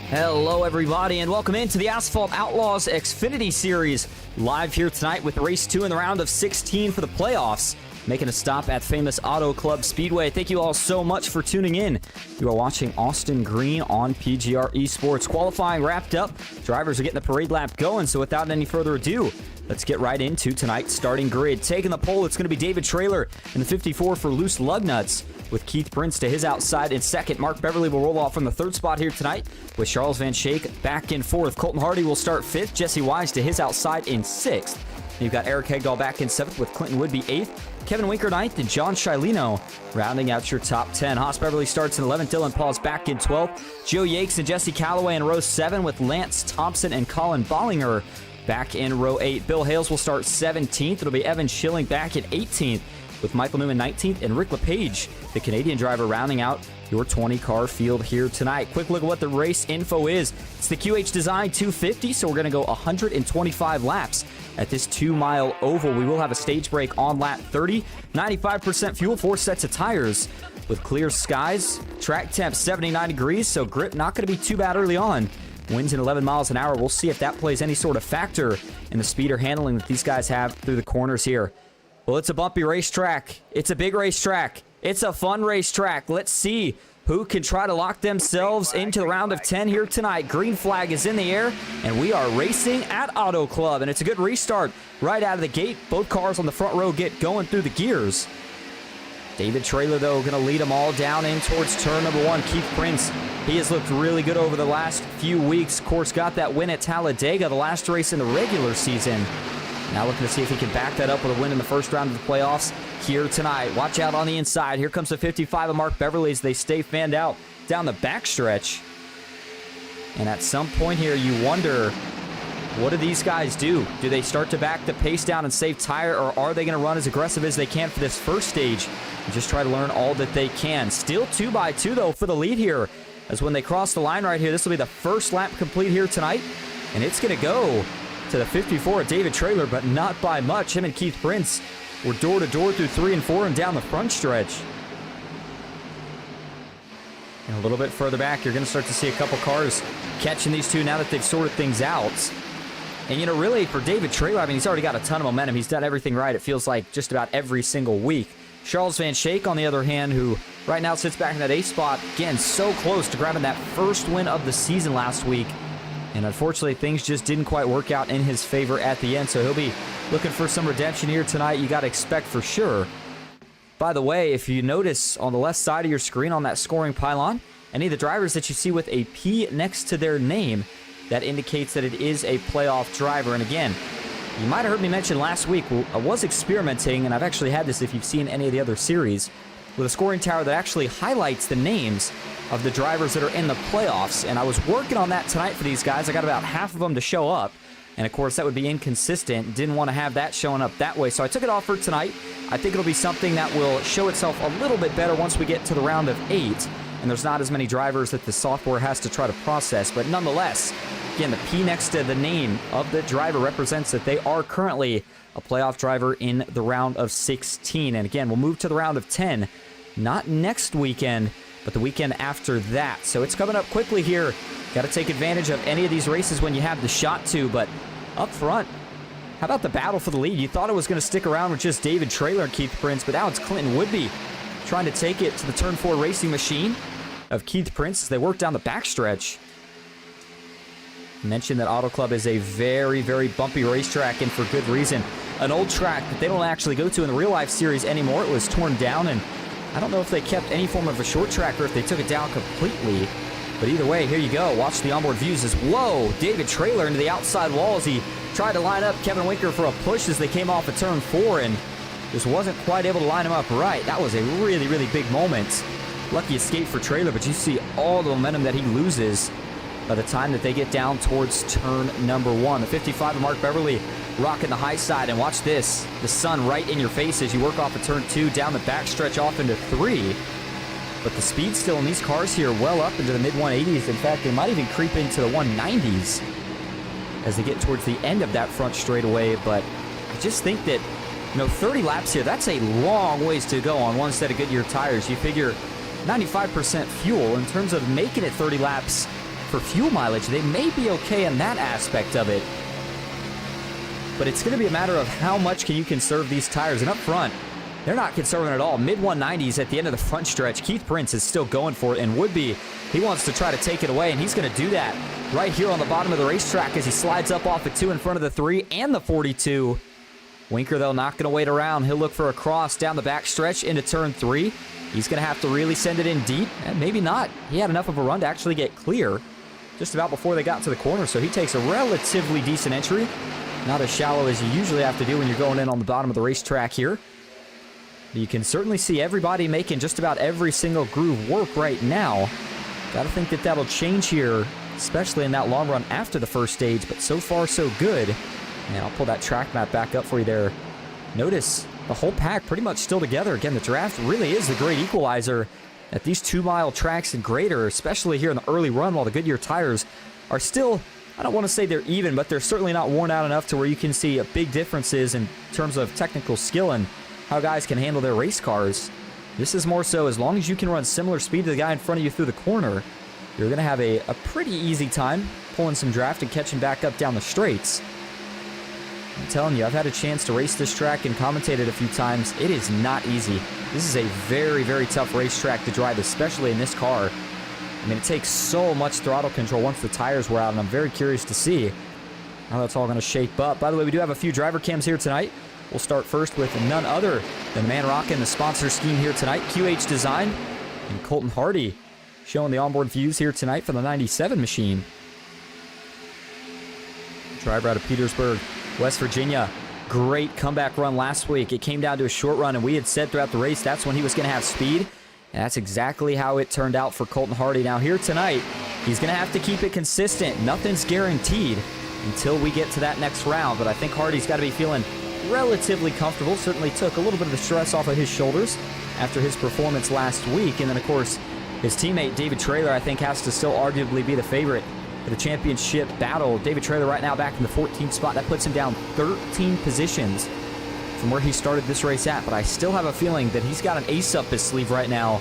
Hello, everybody, and welcome into the Asphalt Outlaws Xfinity Series. Live here tonight with race 2 in the round of 16 for the playoffs. Making a stop at famous Auto Club Speedway. Thank you all so much for tuning in. You are watching Austin Green on PGR eSports. Qualifying wrapped up. Drivers are getting the parade lap going, so without any further ado, let's get right into tonight's starting grid. Taking the pole, it's going to be David Traylor in the 54 for Loose Lugnuts, with Keith Prince to his outside in second. Mark Beverly will roll off from the third spot here tonight, with Charles Van Schaik back in fourth. Colton Hardy will start fifth. Jesse Wise to his outside in sixth. You've got Eric Hegdahl back in seventh, with Clinton Woodby eighth. Kevin Winker ninth, and John Shilino rounding out your top 10. Haas Beverly starts in 11th. Dylan Paul's back in 12th. Joe Yakes and Jesse Calloway in row 7, with Lance Thompson and Colin Bollinger back in row 8. Bill Hales will start 17th. It'll be Evan Schilling back in 18th, with Michael Newman 19th, and Rick LePage, the Canadian driver, rounding out your 20-car field here tonight. Quick look at what the race info is. It's the QH Design 250, so we're going to go 125 laps at this 2-mile oval. We will have a stage break on lap 30. 95% fuel, 4 sets of tires, with clear skies. Track temp 79 degrees, so grip not going to be too bad early on. Winds at 11 miles an hour. We'll see if that plays any sort of factor in the speed or handling that these guys have through the corners here. Well, it's a bumpy racetrack. It's a big racetrack. It's a fun racetrack. Let's see who can try to lock themselves into the round of 10 here tonight. Green flag is in the air, and we are racing at Auto Club, and it's a good restart right out of the gate. Both cars on the front row get going through the gears. David Traylor, though, going to lead them all down in towards turn number 1. Keith Prince, he has looked really good over the last few weeks. Of course, got that win at Talladega, the last race in the regular season. Now looking to see if he can back that up with a win in the first round of the playoffs here tonight. Watch out on the inside. Here comes the 55 of Mark Beverly as they stay fanned out down the backstretch. And at some point here, you wonder, what do these guys do? Do they start to back the pace down and save tire, or are they going to run as aggressive as they can for this first stage and just try to learn all that they can? Still 2x2, though, for the lead here, as when they cross the line right here, this will be the first lap complete here tonight, and it's going to go to the 54 of David Traylor, but not by much. Him and Keith Prince were door-to-door through 3 and 4 and down the front stretch. And a little bit further back, you're going to start to see a couple cars catching these two now that they've sorted things out. And, you know, really, for David Traylor, I mean, he's already got a ton of momentum. He's done everything right, it feels like, just about every single week. Charles Van Schaik, on the other hand, who right now sits back in that 8th spot, again, so close to grabbing that first win of the season last week. And unfortunately, things just didn't quite work out in his favor at the end, so he'll be looking for some redemption here tonight. You got to expect for sure. By the way, if you notice on the left side of your screen on that scoring pylon, any of the drivers that you see with a P next to their name, that indicates that it is a playoff driver. And again, you might have heard me mention last week, I was experimenting, and I've actually had this if you've seen any of the other series, with a scoring tower that actually highlights the names of the drivers that are in the playoffs. And I was working on that tonight for these guys. I got about half of them to show up. And of course, that would be inconsistent. Didn't want to have that showing up that way. So I took it off for tonight. I think it'll be something that will show itself a little bit better once we get to the round of 8. And there's not as many drivers that the software has to try to process. But nonetheless, again, the P next to the name of the driver represents that they are currently a playoff driver in the round of 16. And again, we'll move to the round of 10. Not next weekend, but the weekend after that. So it's coming up quickly here. Got to take advantage of any of these races when you have the shot to. But up front, how about the battle for the lead? You thought it was going to stick around with just David Traylor and Keith Prince, but now it's Clinton Woodby trying to take it to the Turn 4 racing machine of Keith Prince as they work down the backstretch. Mentioned that Auto Club is a very, very bumpy racetrack, and for good reason. An old track that they don't actually go to in the real-life series anymore. It was torn down, and I don't know if they kept any form of a short track or if they took it down completely. But either way, here you go. Watch the onboard views as, whoa, David Traylor into the outside wall as he tried to line up Kevin Winker for a push as they came off of Turn 4 and just wasn't quite able to line him up right. That was a really, really big moment. Lucky escape for Traylor, but you see all the momentum that he loses by the time that they get down towards turn number 1. The 55 of Mark Beverly rocking the high side, and watch this. The sun right in your face as you work off of turn 2, down the backstretch off into 3. But the speed still in these cars here well up into the mid-180s. In fact, they might even creep into the 190s as they get towards the end of that front straightaway. But I just think that, 30 laps here, that's a long ways to go on one set of Goodyear tires. You figure 95% fuel in terms of making it 30 laps for fuel mileage, they may be okay in that aspect of it. But it's going to be a matter of how much can you conserve these tires. And up front, they're not conserving at all. Mid-190s at the end of the front stretch. Keith Prince is still going for it, and Woodby, he wants to try to take it away, and he's going to do that right here on the bottom of the racetrack as he slides up off the 2 in front of the 3 and the 42. Winker, though, not going to wait around. He'll look for a cross down the back stretch into turn 3. He's going to have to really send it in deep, and maybe not. He had enough of a run to actually get clear just about before they got to the corner, so he takes a relatively decent entry. Not as shallow as you usually have to do when you're going in on the bottom of the racetrack here. You can certainly see everybody making just about every single groove work right now. Got to think that that'll change here, especially in that long run after the first stage, but so far so good. And I'll pull that track map back up for you there. Notice the whole pack pretty much still together. Again, the draft really is the great equalizer at these 2-mile tracks and greater, especially here in the early run while the Goodyear tires are still, I don't want to say they're even, but they're certainly not worn out enough to where you can see big differences in terms of technical skill and how guys can handle their race cars. This is more so as long as you can run similar speed to the guy in front of you through the corner, you're going to have a pretty easy time pulling some draft and catching back up down the straights. I'm telling you, I've had a chance to race this track and commentate it a few times. It is not easy. This is a very, very tough racetrack to drive, especially in this car. I mean, it takes so much throttle control once the tires wear out, and I'm very curious to see how that's all going to shape up. By the way, we do have a few driver cams here tonight. We'll start first with none other than the man rocking the sponsor scheme here tonight, QH Design, and Colton Hardy showing the onboard views here tonight for the 97 machine. Driver out of Petersburg, West Virginia. Great comeback run last week. It came down to a short run, and we had said throughout the race that's when he was going to have speed, and that's exactly how it turned out for Colton Hardy. Now here tonight, he's going to have to keep it consistent. Nothing's guaranteed until we get to that next round, but I think Hardy's got to be feeling relatively comfortable. Certainly took a little bit of the stress off of his shoulders after his performance last week. And then, of course, his teammate David Traylor, I think, has to still arguably be the favorite for the championship battle. David Traylor right now back in the 14th spot. That puts him down 13 positions from where he started this race at. But I still have a feeling that he's got an ace up his sleeve right now,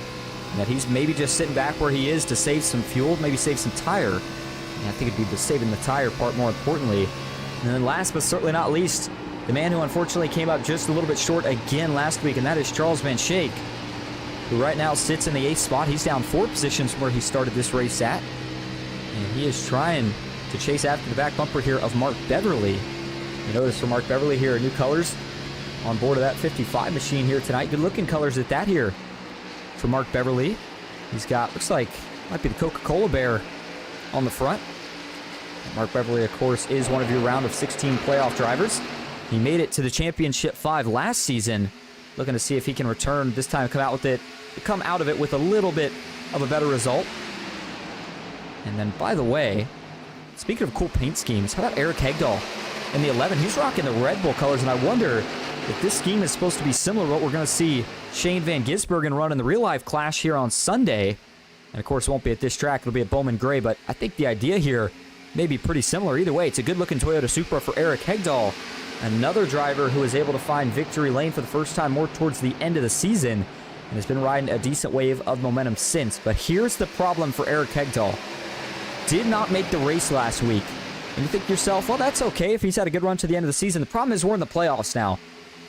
and that he's maybe just sitting back where he is to save some fuel, maybe save some tire. And I think it'd be the saving the tire part more importantly. And then last but certainly not least, the man who unfortunately came up just a little bit short again last week, and that is Charles Van Schaik, who right now sits in the 8th spot. He's down 4 positions from where he started this race at, and he is trying to chase after the back bumper here of Mark Beverly. You notice for Mark Beverly here, new colors on board of that 55 machine here tonight. Good looking colors at that here for Mark Beverly. He's got, looks like, might be the Coca-Cola bear on the front. Mark Beverly, of course, is one of your round of 16 playoff drivers. He made it to the Championship 5 last season. Looking to see if he can return this time, come out of it with a little bit of a better result. And then, by the way, speaking of cool paint schemes, how about Eric Hegdahl in the 11? He's rocking the Red Bull colors, and I wonder if this scheme is supposed to be similar to what we're going to see Shane Van Gisbergen run in the real-life clash here on Sunday. And, of course, it won't be at this track. It'll be at Bowman Gray, but I think the idea here may be pretty similar. Either way, it's a good-looking Toyota Supra for Eric Hegdahl. Another driver who was able to find victory lane for the first time more towards the end of the season and has been riding a decent wave of momentum since. But here's the problem for Eric Hegdahl. Did not make the race last week. And you think to yourself, well, that's okay if he's had a good run to the end of the season. The problem is we're in the playoffs now.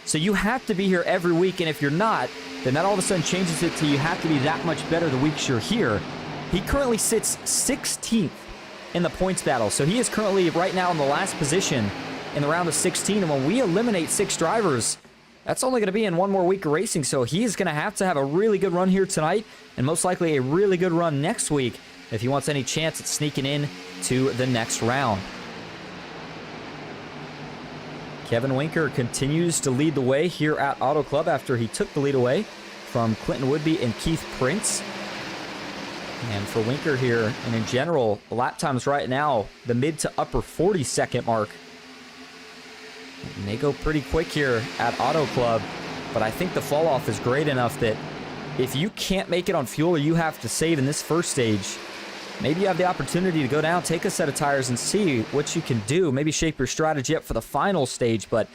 So you have to be here every week, and if you're not, then that all of a sudden changes it to you have to be that much better the weeks you're here. He currently sits 16th in the points battle. So he is currently right now in the last position in the round of 16, and when we eliminate 6 drivers, that's only going to be in one more week of racing, so he is going to have a really good run here tonight, and most likely a really good run next week if he wants any chance at sneaking in to the next round. Kevin Winker continues to lead the way here at Auto Club after he took the lead away from Clinton Woodby and Keith Prince. And for Winker here, and in general, lap times right now, the mid to upper 40-second mark. And they go pretty quick here at Auto Club, but I think the fall off is great enough that if you can't make it on fuel or you have to save in this first stage, maybe you have the opportunity to go down, take a set of tires, and see what you can do. Maybe shape your strategy up for the final stage. But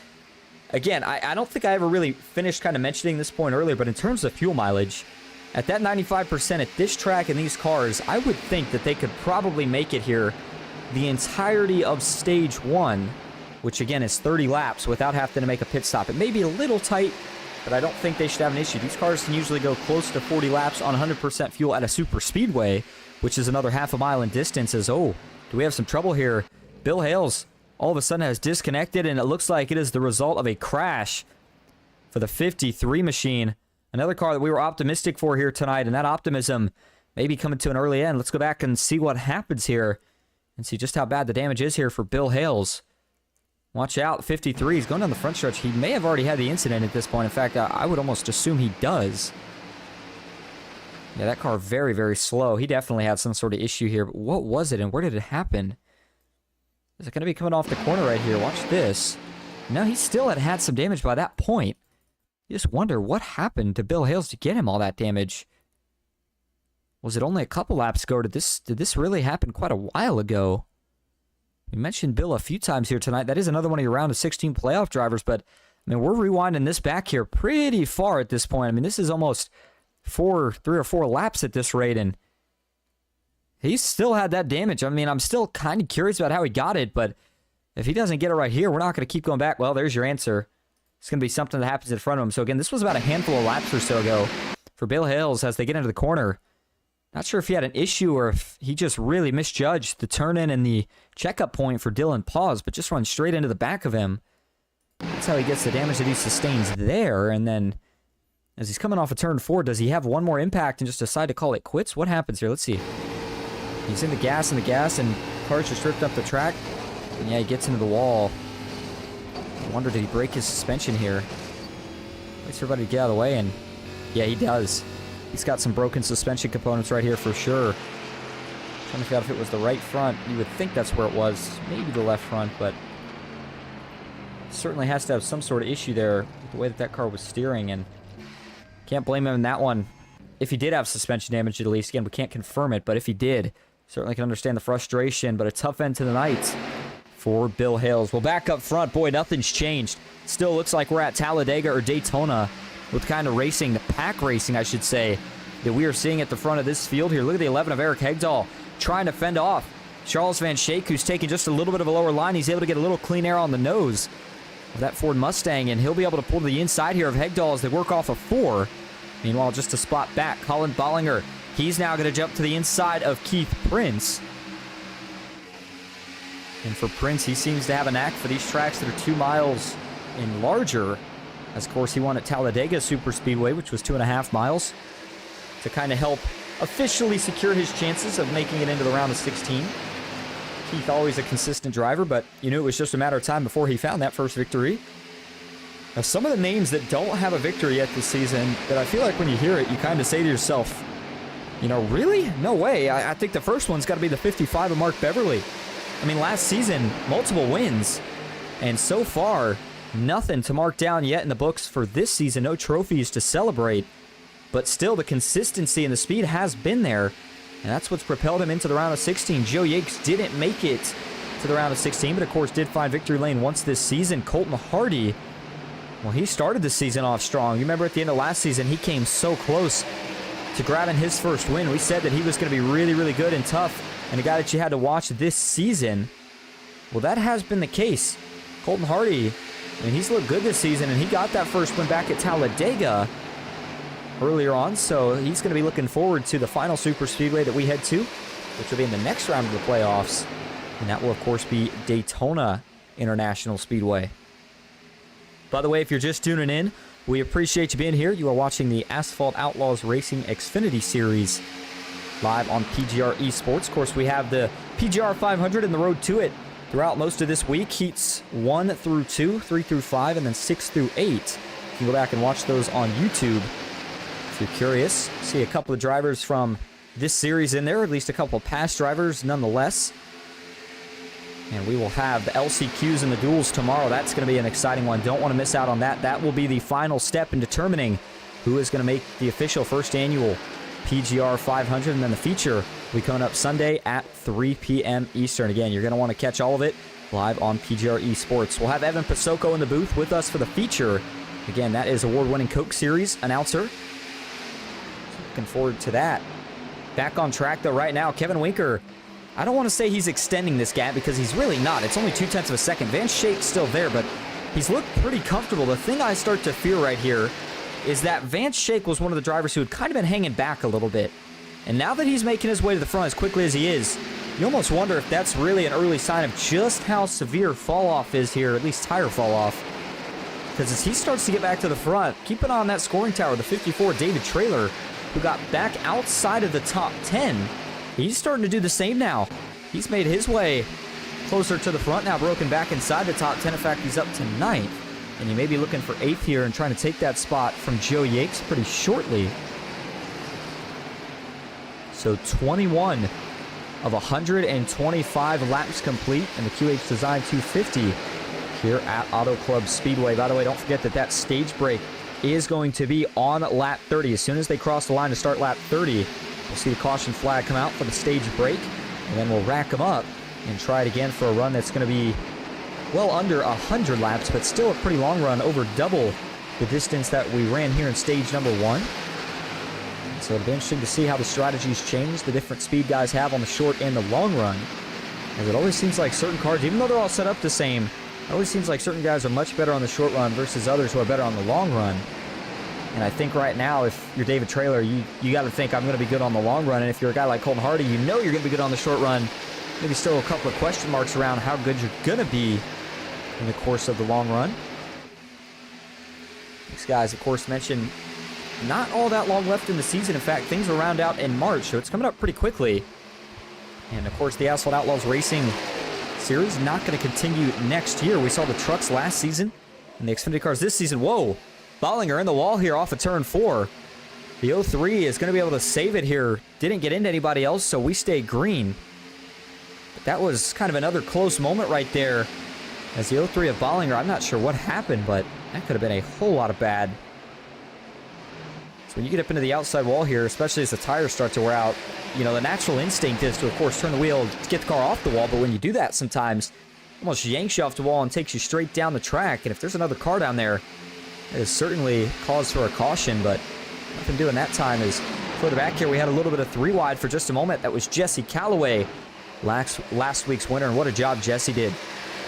again, I don't think I ever really finished kind of mentioning this point earlier, but in terms of fuel mileage, At that 95% at this track and these cars, I would think that they could probably make it here the entirety of stage 1, which again is 30 laps without having to make a pit stop. It may be a little tight, but I don't think they should have an issue. These cars can usually go close to 40 laps on 100% fuel at a super speedway, which is another half a mile in distance. As, oh, do we have some trouble here? Bill Hales all of a sudden has disconnected, and it looks like it is the result of a crash for the 53 machine. Another car that we were optimistic for here tonight, and that optimism may be coming to an early end. Let's go back and see what happens here and see just how bad the damage is here for Bill Hales. Watch out, 53. He's going down the front stretch. He may have already had the incident at this point. In fact, I would almost assume he does. Yeah, that car very, very slow. He definitely had some sort of issue here. But what was it and where did it happen? Is it going to be coming off the corner right here? Watch this. No, he still had some damage by that point. You just wonder what happened to Bill Hales to get him all that damage. Was it only a couple laps ago, or did this really happen quite a while ago? We mentioned Bill a few times here tonight. That is another one of your round of 16 playoff drivers, but I mean, we're rewinding this back here pretty far at this point. I mean, this is almost 3 or 4 laps at this rate, and he still had that damage. I mean, I'm still kind of curious about how he got it, but if he doesn't get it right here, we're not going to keep going back. Well, there's your answer. It's going to be something that happens in front of him. So again, this was about a handful of laps or so ago for Bill Hales as they get into the corner. Not sure if he had an issue or if he just really misjudged the turn-in and the checkup point for Dylan Pause, but just run straight into the back of him. That's how he gets the damage that he sustains there. And then as he's coming off of turn 4, does he have one more impact and just decide to call it quits? What happens here? Let's see. He's in the gas, and cars just ripped up the track. And yeah, he gets into the wall. I wonder, did he break his suspension here? Waits for everybody to get out of the way, and yeah, he does. He's got some broken suspension components right here for sure. Trying to figure out if it was the right front. You would think that's where it was. Maybe the left front, but certainly has to have some sort of issue there with the way that car was steering, and can't blame him in that one. If he did have suspension damage, at least, again, we can't confirm it, but if he did, certainly can understand the frustration, but a tough end to the night for Bill Hales. Well, back up front, boy, nothing's changed. Still looks like we're at Talladega or Daytona with kind of racing, the pack racing, I should say, that we are seeing at the front of this field here. Look at the 11 of Eric Hegdahl trying to fend off Charles Van Schaik, who's taking just a little bit of a lower line. He's able to get a little clean air on the nose of that Ford Mustang, and he'll be able to pull to the inside here of Hegdahl as they work off of 4. Meanwhile, just a spot back, Colin Bollinger. He's now going to jump to the inside of Keith Prince. And for Prince, he seems to have a knack for these tracks that are 2 miles and larger. As, of course, he won at Talladega Super Speedway, which was 2.5 miles, to kind of help officially secure his chances of making it into the round of 16. Keith, always a consistent driver, but you knew it was just a matter of time before he found that first victory. Now, some of the names that don't have a victory yet this season, that I feel like when you hear it, you kind of say to yourself, you know, really? No way. I think the first one's got to be the 55 of Mark Beverly. I mean, last season, multiple wins, and so far, nothing to mark down yet in the books for this season. No trophies to celebrate, but still the consistency and the speed has been there, and that's what's propelled him into the round of 16. Joe Yates didn't make it to the round of 16, but of course did find victory lane once this season. Colton Hardy, well, he started the season off strong. You remember at the end of last season, he came so close to grabbing his first win. We said that he was going to be really, really good and tough, and a guy that you had to watch this season. Well, that has been the case. Colton Hardy, I mean, he's looked good this season, and he got that first win back at Talladega earlier on, so he's going to be looking forward to the final super speedway that we head to, which will be in the next round of the playoffs, and that will, of course, be Daytona International Speedway. By the way, if you're just tuning in, we appreciate you being here. You are watching the Asphalt Outlaws Racing Xfinity Series live on PGR eSports. Of course, we have the PGR 500 and the road to it throughout most of this week. Heats 1 through 2, 3 through 5, and then 6 through 8. You can go back and watch those on YouTube if you're curious. See a couple of drivers from this series in there, at least a couple of past drivers nonetheless. And we will have the LCQs and the duels tomorrow. That's going to be an exciting one. Don't want to miss out on that. That will be the final step in determining who is going to make the official first annual PGR 500. And then the feature will be coming up Sunday at 3 p.m. Eastern. Again, you're going to want to catch all of it live on PGR eSports. We'll have Evan Pasoko in the booth with us for the feature. Again, that is award-winning Coke Series announcer. Looking forward to that. Back on track, though, right now. Kevin Winker, I don't want to say he's extending this gap because he's really not. It's only 0.2 of a second. Van Schaik's still there, but he's looked pretty comfortable. The thing I start to fear right here is that Van Schaik was one of the drivers who had kind of been hanging back a little bit. And now that he's making his way to the front as quickly as he is, you almost wonder if that's really an early sign of just how severe fall-off is here, at least tire fall-off. Because as he starts to get back to the front, keep an eye on that scoring tower, the 54 David Traylor, who got back outside of the top 10. He's starting to do the same now. He's made his way closer to the front now, broken back inside the top 10. In fact, he's up to 9th. And he may be looking for 8th here and trying to take that spot from Joe Yates pretty shortly. So 21 of 125 laps complete in the QH Design 250 here at Auto Club Speedway. By the way, don't forget that that stage break is going to be on lap 30. As soon as they cross the line to start lap 30, we'll see the caution flag come out for the stage break, and then we'll rack them up and try it again for a run that's going to be well under 100 laps, but still a pretty long run, over double the distance that we ran here in stage number 1. So it'll be interesting to see how the strategies change the different speed guys have on the short and the long run. As it always seems like certain cars, even though they're all set up the same, it always seems like certain guys are much better on the short run versus others who are better on the long run. And I think right now, if you're David Traylor, you got to think, I'm going to be good on the long run. And if you're a guy like Colton Hardy, you know you're going to be good on the short run. Maybe still a couple of question marks around how good you're going to be in the course of the long run. These guys, of course, mentioned not all that long left in the season. In fact, things will round out in March, so it's coming up pretty quickly. And, of course, the Asphalt Outlaws Racing Series not going to continue next year. We saw the trucks last season and the Xfinity cars this season. Whoa! Bollinger in the wall here off of turn 4. The 03 is going to be able to save it here. Didn't get into anybody else, so we stay green. But that was kind of another close moment right there. As the 03 of Bollinger, I'm not sure what happened, but that could have been a whole lot of bad. So when you get up into the outside wall here, especially as the tires start to wear out, you know, the natural instinct is to, of course, turn the wheel to get the car off the wall. But when you do that sometimes, it almost yanks you off the wall and takes you straight down the track. And if there's another car down there, it is certainly cause for a caution. But nothing doing that time is further back here. We had a little bit of 3 wide for just a moment. That was Jesse Calloway, last week's winner. And what a job Jesse did.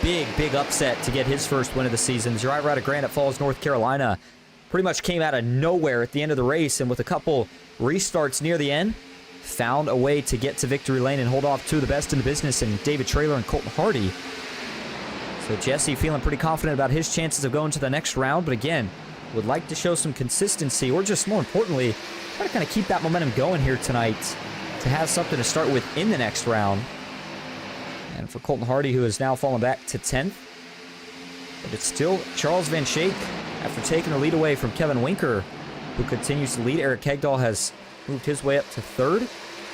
Big upset to get his first win of the season. The driver out of Granite Falls, North Carolina, pretty much came out of nowhere at the end of the race, and with a couple restarts near the end, found a way to get to victory lane and hold off 2 of the best in the business in David Traylor and Colton Hardy. So Jesse feeling pretty confident about his chances of going to the next round, but again, would like to show some consistency, or just more importantly, try to kind of keep that momentum going here tonight to have something to start with in the next round. And for Colton Hardy, who has now fallen back to 10th, but it's still Charles Van Schaik after taking the lead away from Kevin Winker, who continues to lead. Eric Hegdahl has moved his way up to 3rd.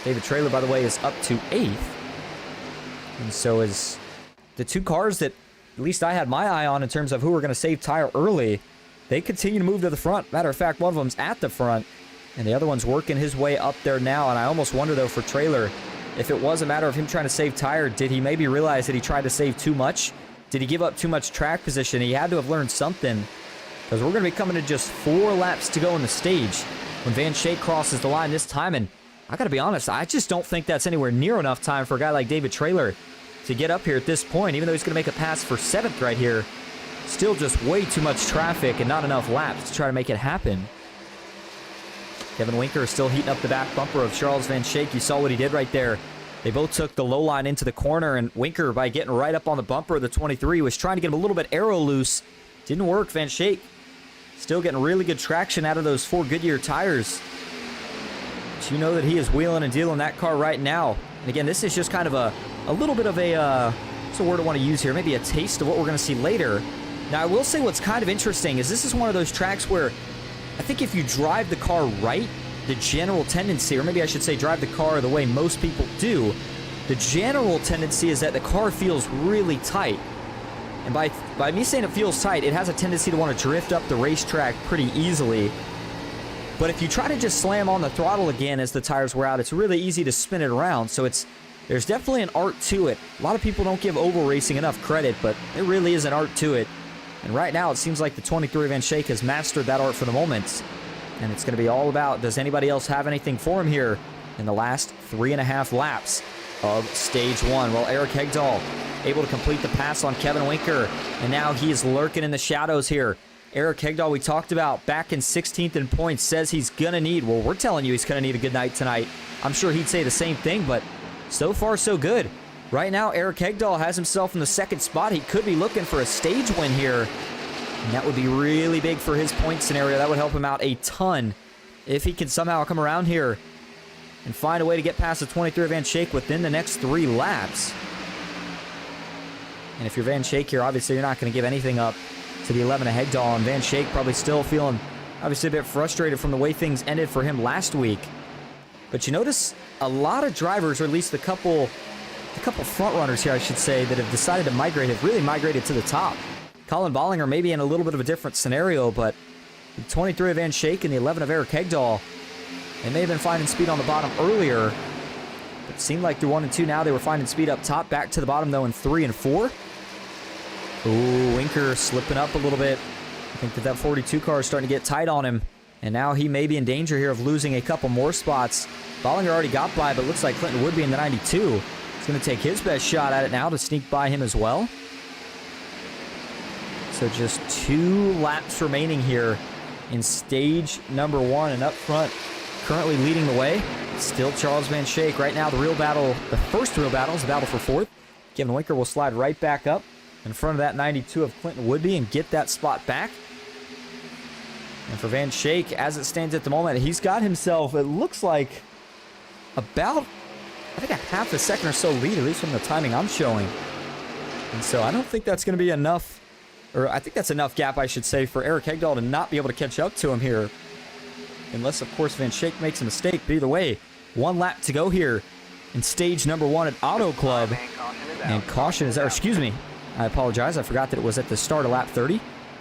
David Traylor, by the way, is up to 8th. And so is the 2 cars that at least I had my eye on in terms of who were going to save tire early. They continue to move to the front. Matter of fact, one of them's at the front, and the other one's working his way up there now. And I almost wonder, though, for Traylor, if it was a matter of him trying to save tire, did he maybe realize that he tried to save too much? Did he give up too much track position? He had to have learned something, because we're going to be coming to just 4 laps to go in the stage when Van Schaik crosses the line this time. And I got to be honest, I just don't think that's anywhere near enough time for a guy like David Traylor to get up here at this point, even though he's going to make a pass for 7th right here. Still just way too much traffic and not enough laps to try to make it happen. Kevin Winker is still heating up the back bumper of Charles Van Schaik. You saw what he did right there. They both took the low line into the corner, and Winker, by getting right up on the bumper of the 23, was trying to get him a little bit aero loose. Didn't work. Van Schaik still getting really good traction out of those 4 Goodyear tires. But you know that he is wheeling and dealing that car right now. And again, this is just kind of a little bit of a, what's the word I want to use here? Maybe a taste of what we're going to see later. Now, I will say what's kind of interesting is this is one of those tracks where I think if you drive the car right, the general tendency, or maybe I should say drive the car the way most people do, the general tendency is that the car feels really tight. And by me saying it feels tight, it has a tendency to want to drift up the racetrack pretty easily. But if you try to just slam on the throttle again as the tires wear out, it's really easy to spin it around. So there's definitely an art to it. A lot of people don't give oval racing enough credit, but there really is an art to it. And right now, it seems like the 23 Van Schaik has mastered that art for the moment. And it's going to be all about, does anybody else have anything for him here in the last 3.5 laps of stage 1? Well, Eric Hegdahl able to complete the pass on Kevin Winker, and now he is lurking in the shadows here. Eric Hegdahl, we talked about, back in 16th in points, says he's going to need, well, we're telling you he's going to need a good night tonight. I'm sure he'd say the same thing, but so far so good. Right now, Eric Hegdahl has himself in the 2nd spot. He could be looking for a stage win here, and that would be really big for his point scenario. That would help him out a ton if he can somehow come around here and find a way to get past the 23 of Van Schaik within the next 3 laps. And if you're Van Schaik here, obviously you're not going to give anything up to the 11 of Hegdahl, and Van Schaik probably still feeling obviously a bit frustrated from the way things ended for him last week. But you notice a lot of drivers, or at least a couple front runners here, I should say, that have decided to migrate, have really migrated to the top. Colin Bollinger may be in a little bit of a different scenario, but the 23 of Van Schaik and the 11 of Eric Hegdahl, they may have been finding speed on the bottom earlier, but it seemed like through 1 and 2 now they were finding speed up top. Back to the bottom, though, in 3 and 4. Ooh, Winker slipping up a little bit. I think that 42 car is starting to get tight on him, and now he may be in danger here of losing a couple more spots. Bollinger already got by, but looks like Clinton Woodby in the 92. He's going to take his best shot at it now to sneak by him as well. So just 2 laps remaining here in stage number 1, and up front, currently leading the way, still Charles Van Schaik. Right now, the real battle, the first real battle, is the battle for 4th. Kevin Winker will slide right back up in front of that 92 of Clinton Woodby and get that spot back. And for Van Schaik, as it stands at the moment, he's got himself, it looks like, about, I think, a half a second or so lead, at least from the timing I'm showing. And so I don't think that's going to be enough, or I think that's enough gap, I should say, for Eric Hegdahl to not be able to catch up to him here. Unless, of course, Van Schaik makes a mistake. But either way, 1 lap to go here in stage number 1 at Auto Club. And caution is there. Excuse me. I apologize. I forgot that it was at the start of lap 30,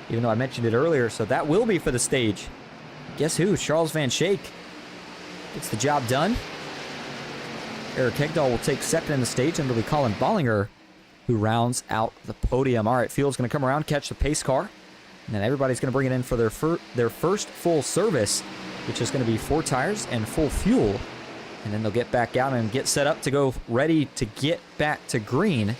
even though I mentioned it earlier. So that will be for the stage. Guess who? Charles Van Schaik gets the job done. Eric Hegdahl will take 2nd in the stage, and it'll be Colin Bollinger who rounds out the podium. All right, Field's going to come around, catch the pace car, and then everybody's going to bring it in for their first full service, which is going to be 4 tires and full fuel. And then they'll get back out and get set up to go ready to get back to green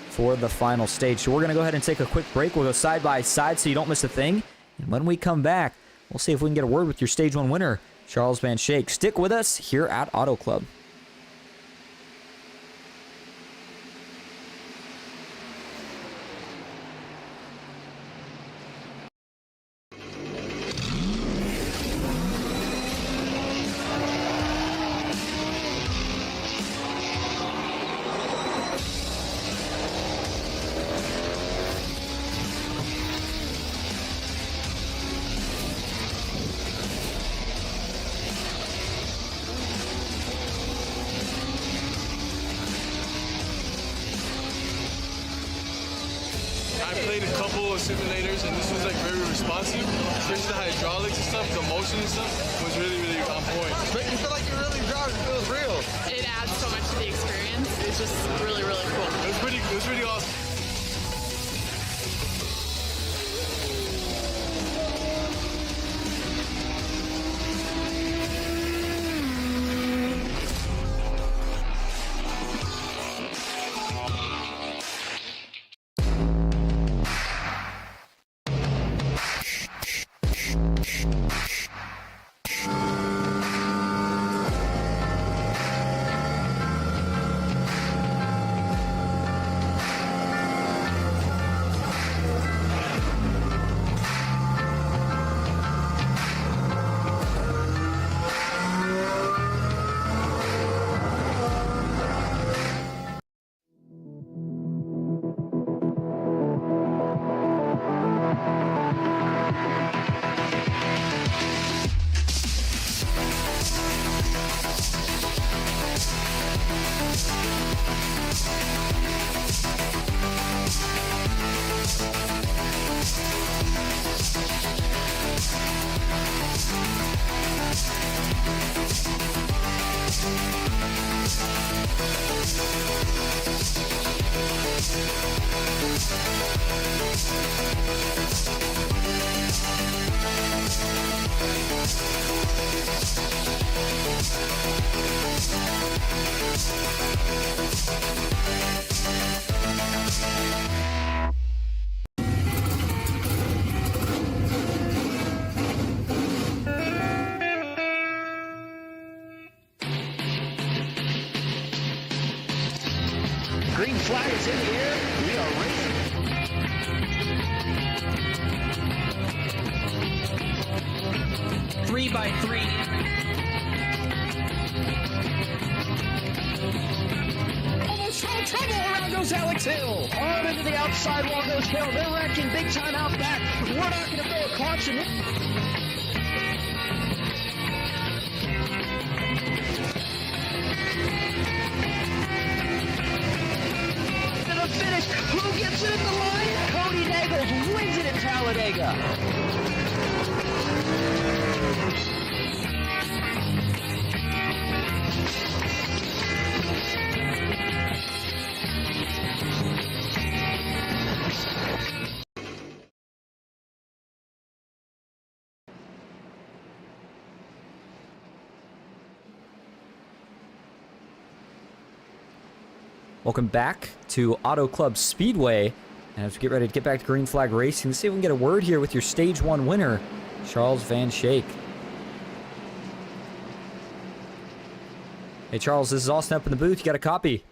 for the final stage. So we're going to go ahead and take a quick break. We'll go side by side so you don't miss a thing. And when we come back, we'll see if we can get a word with your stage 1 winner, Charles Van Schaik. Stick with us here at Auto Club. I played a couple of simulators, and this was like very responsive. Especially the hydraulics and stuff, the motion and stuff was really, really on point. Make you feel like you're really driving. It feels real. It adds so much to the experience. It's just really, really cool. It was pretty awesome. Green flag is in the air. We are racing. 3 by 3. Almost no trouble. Around goes Alex Hill. On into the outside wall goes Hill. They're wrecking big time out back. We're not going to throw a caution. Finish. Who gets it at the line? Cody Nagels wins it in Talladega. Welcome back to Auto Club Speedway. And as we get ready to get back to Green Flag Racing, let's see if we can get a word here with your Stage 1 winner, Charles Van Schaik. Hey Charles, this is Austin up in the booth. You got a copy?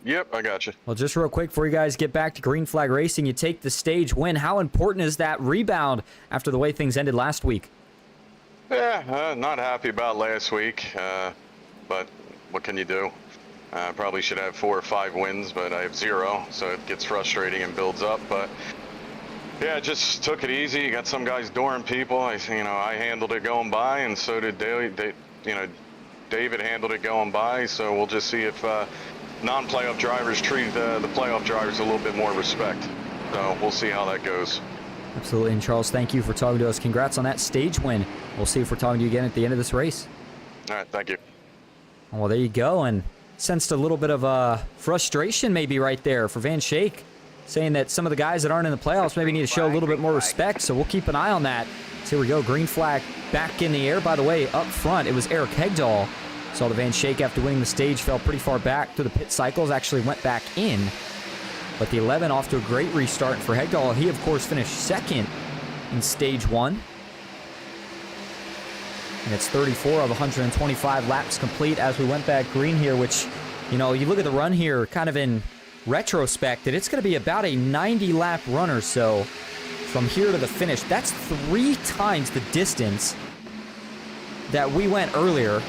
Yep, I got you. Well, just real quick before you guys get back to Green Flag Racing, you take the stage win. How important is that rebound after the way things ended last week? Yeah, not happy about last week, but what can you do? Probably should have 4 or 5 wins, but I have 0, so it gets frustrating and builds up. But yeah, just took it easy. You got some guys dooring people. I handled it going by, and so did David handled it going by. So we'll just see if non-playoff drivers treat the playoff drivers a little bit more respect. So we'll see how that goes. Absolutely. And Charles, thank you for talking to us. Congrats on that stage win. We'll see if we're talking to you again at the end of this race. All right, thank you. Well, there you go. And sensed a little bit of frustration maybe right there for Van Schaik, saying that some of the guys that aren't in the playoffs maybe need to show a little bit more respect. So we'll keep an eye on that. So here we go. Green flag back in the air. By the way, up front, it was Eric Hegdahl. Saw the Van Schaik after winning the stage, fell pretty far back through the pit cycles, actually went back in. But the 11 off to a great restart for Hegdahl. He, of course, finished second in stage 1. And it's 34 of 125 laps complete as we went back green here, which, you look at the run here kind of in retrospect, that it's going to be about a 90-lap run or so from here to the finish. That's 3 times the distance that we went earlier.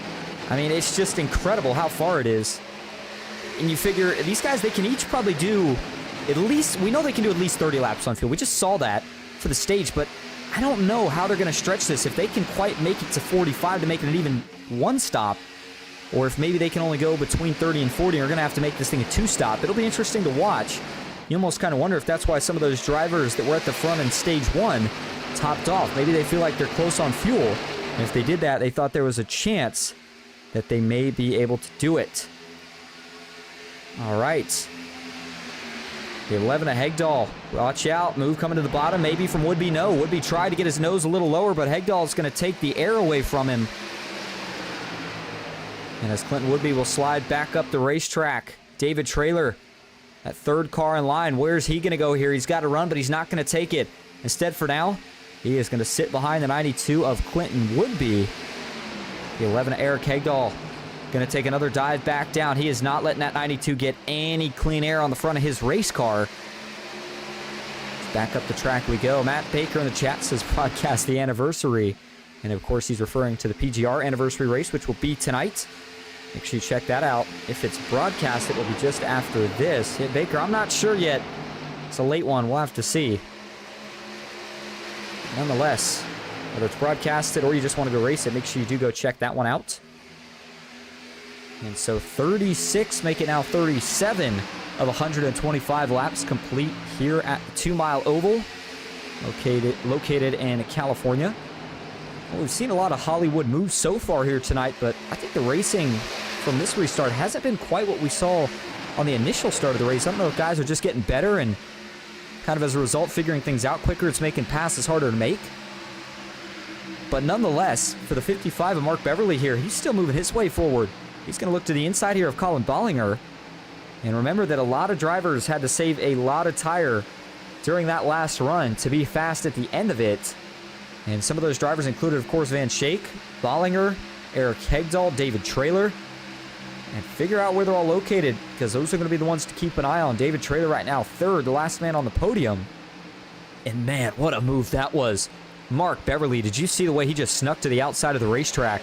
I mean, it's just incredible how far it is. And you figure these guys, they can each probably do at least, we know they can do at least 30 laps on field. We just saw that for the stage, but I don't know how they're going to stretch this. If they can quite make it to 45 to make it an even 1 stop, or if maybe they can only go between 30 and 40 and are going to have to make this thing a 2-stop. It'll be interesting to watch. You almost kind of wonder if that's why some of those drivers that were at the front in stage 1 topped off. Maybe they feel like they're close on fuel. And if they did that, they thought there was a chance that they may be able to do it. All right. The 11 of Hegdahl. Watch out. Move coming to the bottom. Maybe from Woodby. No. Woodby tried to get his nose a little lower, but Hegdahl's going to take the air away from him. And as Clinton Woodby will slide back up the racetrack, David Traylor, that 3rd car in line. Where's he going to go here? He's got to run, but he's not going to take it. Instead, for now, he is going to sit behind the 92 of Clinton Woodby. The 11 of Eric Hegdahl going to take another dive back down. He is not letting that 92 get any clean air on the front of his race car. Back up the track we go. Matt Baker in the chat says broadcast the anniversary. And of course, he's referring to the PGR anniversary race, which will be tonight. Make sure you check that out. If it's broadcast, it will be just after this. Hey, Baker, I'm not sure yet. It's a late one. We'll have to see. Nonetheless, whether it's broadcasted or you just want to go race it, make sure you do go check that one out. And so 36, make it now 37 of 125 laps complete here at the 2 Mile Oval, located in California. Well, we've seen a lot of Hollywood moves so far here tonight, but I think the racing from this restart hasn't been quite what we saw on the initial start of the race. I don't know if guys are just getting better and kind of as a result figuring things out quicker. It's making passes harder to make. But nonetheless, for the 55 of Mark Beverly here, he's still moving his way forward. He's going to look to the inside here of Colin Bollinger. And remember that a lot of drivers had to save a lot of tire during that last run to be fast at the end of it. And some of those drivers included, of course, Van Schaik, Bollinger, Eric Hegdahl, David Traylor. And figure out where they're all located, because those are going to be the ones to keep an eye on. David Traylor right now, third, the last man on the podium. And man, what a move that was. Mark Beverly, did you see the way he just snuck to the outside of the racetrack?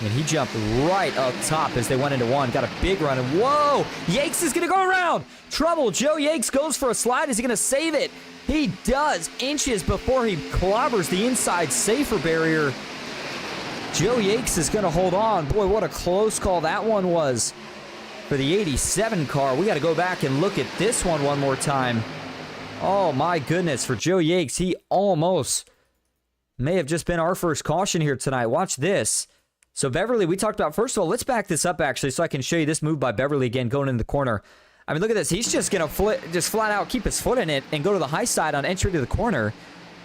And he jumped right up top as they went into one. Got a big run, and whoa! Yakes is going to go around! Trouble, Joe Yakes goes for a slide. Is he going to save it? He does, inches before he clobbers the inside safer barrier. Joe Yakes is going to hold on. Boy, what a close call that one was for the 87 car. We got to go back and look at this one more time. Oh, my goodness. For Joe Yakes, he almost may have just been our first caution here tonight. Watch this. So Beverly, we talked about, first of all, let's back this up, actually, so I can show you this move by Beverly again going in the corner. I mean, look at this. He's just going to just flat out keep his foot in it and go to the high side on entry to the corner.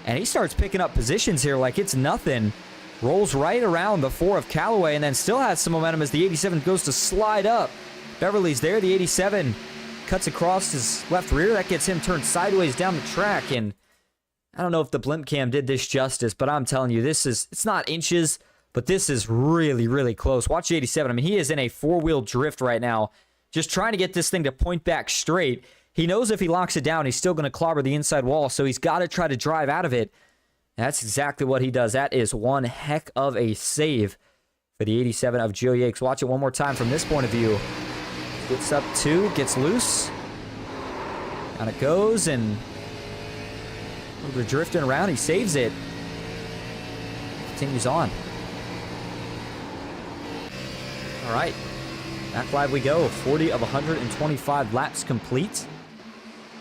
And he starts picking up positions here like it's nothing. Rolls right around the 4 of Callaway and then still has some momentum as the 87 goes to slide up. Beverly's there. The 87 cuts across his left rear. That gets him turned sideways down the track. And I don't know if the blimp cam did this justice, but I'm telling you, it's not inches, but this is really, really close. Watch the 87. I mean, he is in a four-wheel drift right now, just trying to get this thing to point back straight. He knows if he locks it down, he's still going to clobber the inside wall, so he's got to try to drive out of it. That's exactly what he does. That is one heck of a save for the 87 of Joe Yakes. Watch it one more time from this point of view. Gets up 2, gets loose. Down it goes, and a little bit of drifting around. He saves it. Continues on. All right. Back live we go. 40 of 125 laps complete.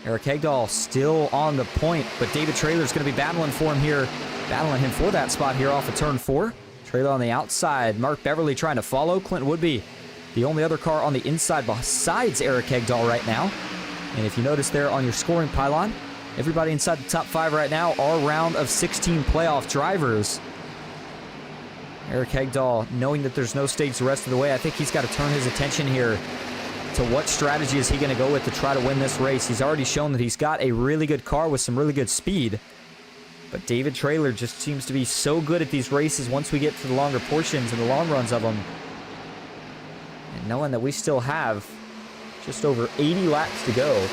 Eric Hegdahl still on the point, but David Traylor's going to be battling him for that spot here off of turn 4. Traylor on the outside. Mark Beverly trying to follow. Clint Woodby, the only other car on the inside besides Eric Hegdahl right now. And if you notice there on your scoring pylon, everybody inside the top 5 right now are round of 16 playoff drivers. Eric Hegdahl, knowing that there's no stage the rest of the way, I think he's got to turn his attention here to what strategy is he going to go with to try to win this race. He's already shown that he's got a really good car with some really good speed. But David Traylor just seems to be so good at these races once we get to the longer portions and the long runs of them. And knowing that we still have just over 80 laps to go,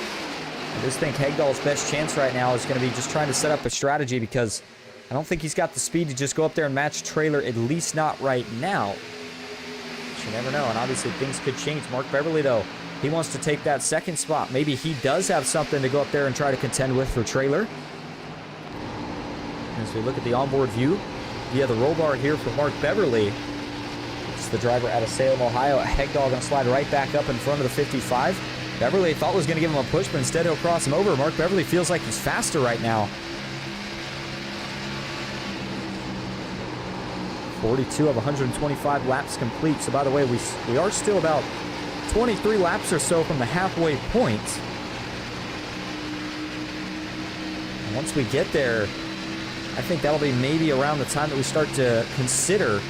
I just think Hegdahl's best chance right now is going to be just trying to set up a strategy, because I don't think he's got the speed to just go up there and match Traylor, at least not right now. You never know, and obviously things could change. Mark Beverly, though, he wants to take that second spot. Maybe he does have something to go up there and try to contend with for Traylor. As we look at the onboard view via the roll bar here for Mark Beverly, it's the driver out of Salem, Ohio. Hegdahl going to slide right back up in front of the 55. Beverly thought was going to give him a push, but instead he'll cross him over. Mark Beverly feels like he's faster right now. 42 of 125 laps complete. So by the way, we are still about 23 laps or so from the halfway point. And once we get there, I think that'll be maybe around the time that we start to consider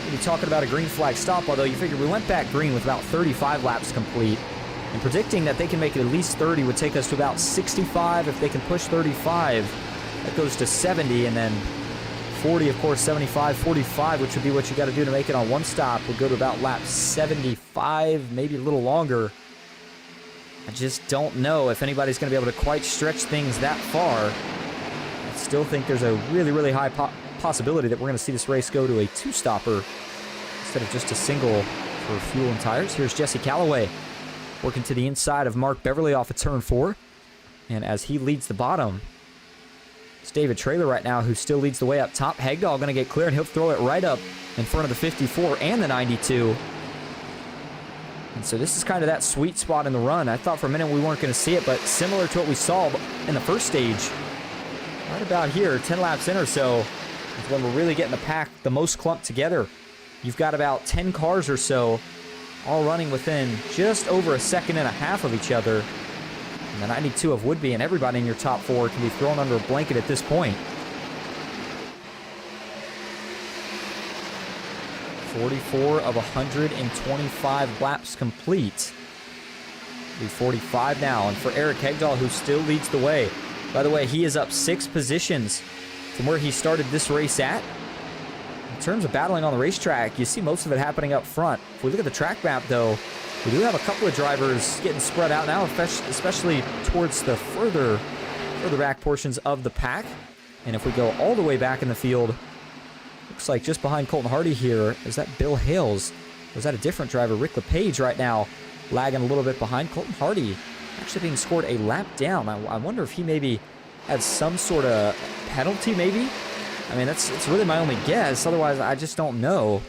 maybe talking about a green flag stop, although you figure we went back green with about 35 laps complete. And predicting that they can make it at least 30 would take us to about 65. If they can push 35, that goes to 70, and then 40, of course, 75, 45, which would be what you got to do to make it on one stop, would go to about lap 75, maybe a little longer. I just don't know if anybody's going to be able to quite stretch things that far. I still think there's a really, really high possibility that we're going to see this race go to a two-stopper instead of just a single for fuel and tires. Here's Jesse Callaway working to the inside of Mark Beverly off of turn 4. And as he leads the bottom, it's David Traylor right now who still leads the way up top. Hegdahl going to get clear, and he'll throw it right up in front of the 54 and the 92. And so this is kind of that sweet spot in the run. I thought for a minute we weren't going to see it, but similar to what we saw in the first stage, right about here, 10 laps in or so, is when we're really getting the pack the most clumped together. You've got about 10 cars or so all running within just over a second and a half of each other. And the 92 of Woodby and everybody in your top 4 can be thrown under a blanket at this point. 44 of 125 laps complete. Be 45 now. And for Eric Hegdahl, who still leads the way. By the way, he is up 6 positions from where he started this race at. In terms of battling on the racetrack, you see most of it happening up front. If we look at the track map, though, we do have a couple of drivers getting spread out now, especially towards the further back portions of the pack. And if we go all the way back in the field, looks like just behind Colton Hardy here, is that Bill Hales? Or is that a different driver? Rick LePage right now lagging a little bit behind. Colton Hardy actually being scored a lap down. I wonder if he maybe had some sort of penalty, maybe? I mean, it's really my only guess. Otherwise, I just don't know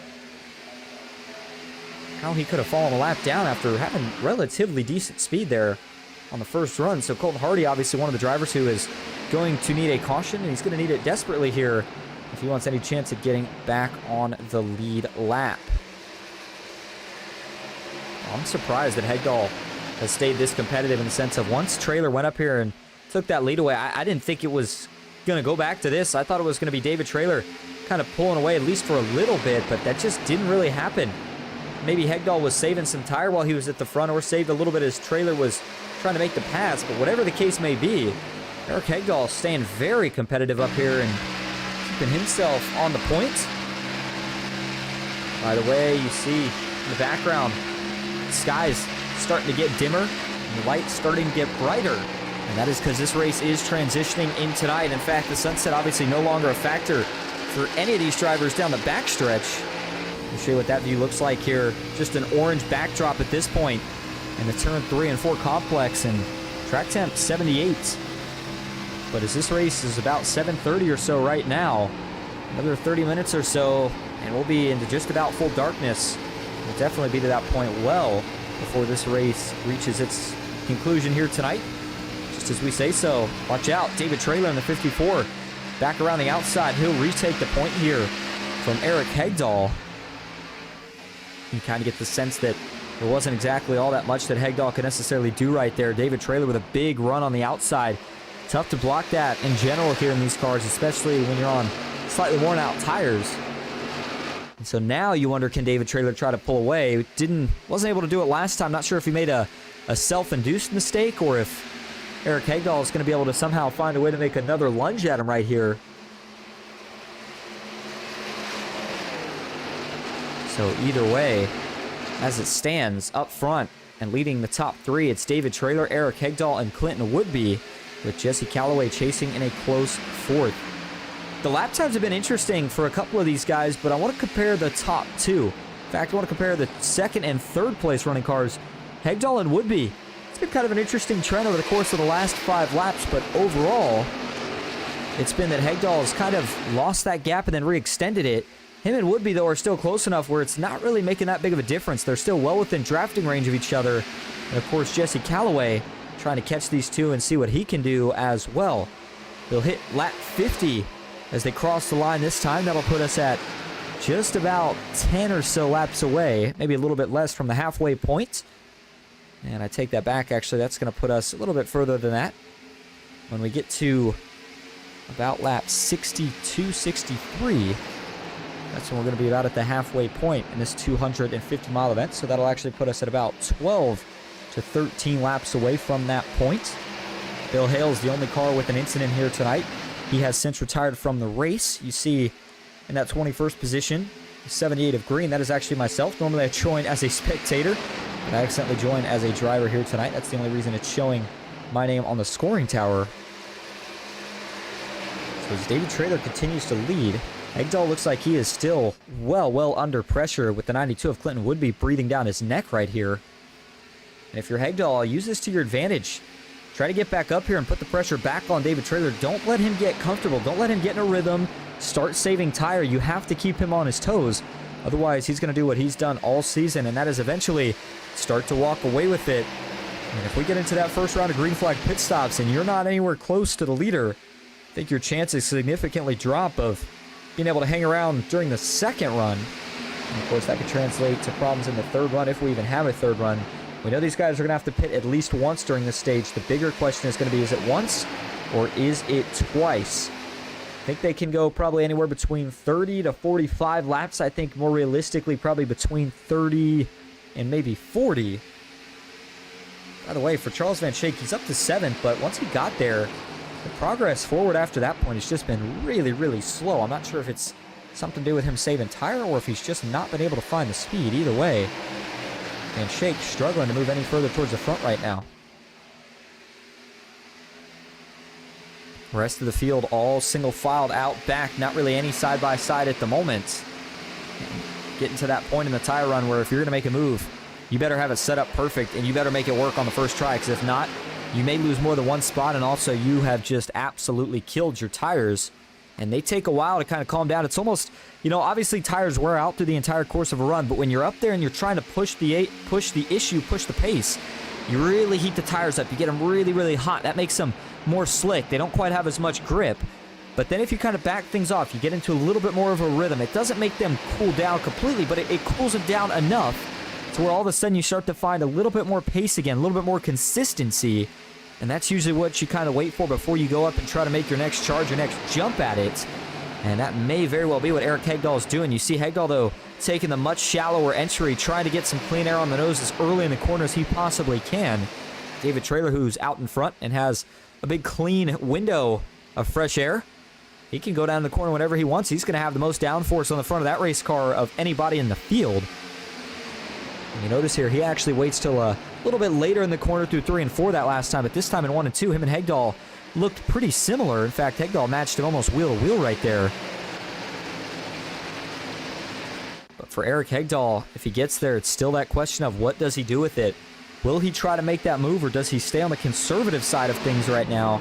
how he could have fallen a lap down after having relatively decent speed there on the first run. So Colton Hardy, obviously one of the drivers who is going to need a caution, and he's going to need it desperately here if he wants any chance at getting back on the lead lap. I'm surprised that Hegdahl has stayed this competitive in the sense of once Traylor went up here and took that lead away, I didn't think it was going to go back to this. I thought it was going to be David Traylor kind of pulling away at least for a little bit, but that just didn't really happen. Maybe Hegdahl was saving some tire while he was at the front, or saved a little bit as Traylor was trying to make the pass, but whatever the case may be, Eric Hegdahl staying very competitive up here and keeping himself on the point. By the way, you see in the background, the sky's starting to get dimmer and the light's starting to get brighter. And that is because this race is transitioning in tonight. In fact, the sunset obviously no longer a factor for any of these drivers down the backstretch. I'll show you what that view looks like here. Just an orange backdrop at this point in the turn 3 and 4 complex, and track temp 78. But as this race is about 7:30 or so right now, another 30 minutes or so, and we'll be into just about full darkness. We'll definitely be to that point well before this race reaches its conclusion here tonight. Just as we say so, watch out, David Traylor in the 54. Back around the outside, he'll retake the point here from Eric Hegdahl. You kind of get the sense that there wasn't exactly all that much that Hegdahl could necessarily do right there. David Traylor with a big run on the outside. Tough to block that in general here in these cars, especially when you're on slightly worn out tires. And so now you wonder, can David Traylor try to pull away? Wasn't able to do it last time. Not sure if he made a self-induced mistake or if Eric Hegdahl is going to be able to somehow find a way to make another lunge at him right here. So either way, as it stands up front and leading the top 3, it's David Traylor, Eric Hegdahl, and Clinton Woodby, with Jesse Calloway chasing in a close 4th. The lap times have been interesting for a couple of these guys, but I want to compare the top 2. In fact, I want to compare the 2nd and 3rd place running cars, Hegdahl and Woodby. It's been kind of an interesting trend over the course of the last 5 laps, but overall, it's been that Hegdahl has kind of lost that gap and then re-extended it. Him and Woodby, though, are still close enough where it's not really making that big of a difference. They're still well within drafting range of each other. And, of course, Jesse Calloway trying to catch these two and see what he can do as well. They'll hit lap 50 as they cross the line this time. That'll put us at just about 10 or so laps away, maybe a little bit less from the halfway point. And I take that back, actually. That's going to put us a little bit further than that. When we get to about lap 62, 63, that's when we're going to be about at the halfway point in this 250-mile event. So that'll actually put us at about 12 to 13 laps away from that point. Bill Hale's the only car with an incident here tonight. He has since retired from the race. You see in that 21st position, 78 of green. That is actually myself. Normally I join as a spectator, but I accidentally joined as a driver here tonight. That's the only reason it's showing my name on the scoring tower. So as David Traylor continues to lead, Hegdahl looks like he is still well under pressure with the 92 of Clinton Woodby breathing down his neck right here. And if you're Hegdahl, use this to your advantage. Try to get back up here and put the pressure back on David Traylor. Don't let him get comfortable. Don't let him get in a rhythm. Start saving tire. You have to keep him on his toes. Otherwise, he's going to do what he's done all season, and that is eventually start to walk away with it. And if we get into that first round of green flag pit stops and you're not anywhere close to the leader, I think your chances significantly drop of being able to hang around during the second run. And of course, that could translate to problems in the third run if we even have a third run. We know these guys are going to have to pit at least once during this stage. The bigger question is going to be, is it once or is it twice? I think they can go probably anywhere between 30 to 45 laps. I think more realistically, probably between 30 and maybe 40. By the way, for Charles Van Schaik, he's up to 7th, but once he got there, the progress forward after that point has just been really, really slow. I'm not sure if it's something to do with him saving tire or if he's just not been able to find the speed. Either way, Van Schaik struggling to move any further towards the front right now. Rest of the field all single filed out back. Not really any side-by-side at the moment. Getting to that point in the tire run where if you're going to make a move, you better have it set up perfect and you better make it work on the first try, because if not, you may lose more than one spot, and also you have just absolutely killed your tires. And they take a while to kind of calm down. It's almost, you know, obviously tires wear out through the entire course of a run, but when you're up there and you're trying to push the pace, you really heat the tires up. You get them really, really hot. That makes them more slick. They don't quite have as much grip. But then if you kind of back things off, you get into a little bit more of a rhythm. It doesn't make them cool down completely, but it cools them down enough to where all of a sudden you start to find a little bit more pace again, a little bit more consistency. And that's usually what you kind of wait for before you go up and try to make your next charge, your next jump at it. And that may very well be what Eric Hegdahl is doing. You see Hegdahl, though, taking the much shallower entry, trying to get some clean air on the nose as early in the corner as he possibly can. David Traylor, who's out in front and has a big clean window of fresh air. He can go down the corner whenever he wants. He's going to have the most downforce on the front of that race car of anybody in the field. And you notice here, he actually waits till a little bit later in the corner through 3 and 4 that last time, but this time in 1 and 2, him and Hegdahl looked pretty similar. In fact, Hegdahl matched him almost wheel to wheel right there. But for Eric Hegdahl, if he gets there, it's still that question of what does he do with it? Will he try to make that move, or does he stay on the conservative side of things right now?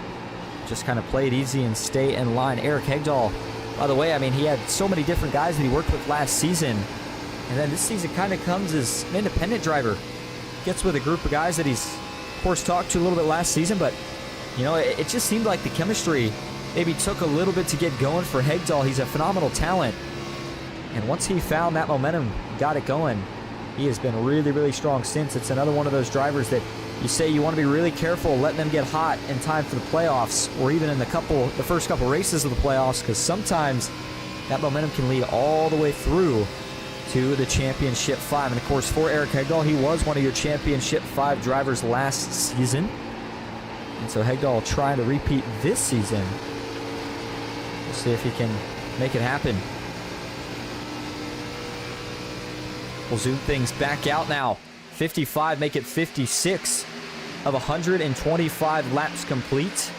Just kind of play it easy and stay in line. Eric Hegdahl, by the way, I mean, he had so many different guys that he worked with last season. And then this season kind of comes as an independent driver. Gets with a group of guys that he's, of course, talked to a little bit last season. But, you know, it just seemed like the chemistry maybe took a little bit to get going for Hegdahl. He's a phenomenal talent. And once he found that momentum, got it going, he has been really, really strong since. It's another one of those drivers that you say you want to be really careful letting them get hot in time for the playoffs, or even in the first couple races of the playoffs, because sometimes that momentum can lead all the way through to the Championship 5. And of course, for Eric Hegdahl, he was one of your Championship 5 drivers last season. And so Hegdahl trying to repeat this season. We'll see if he can make it happen. We'll zoom things back out now. 55, make it 56 of 125 laps complete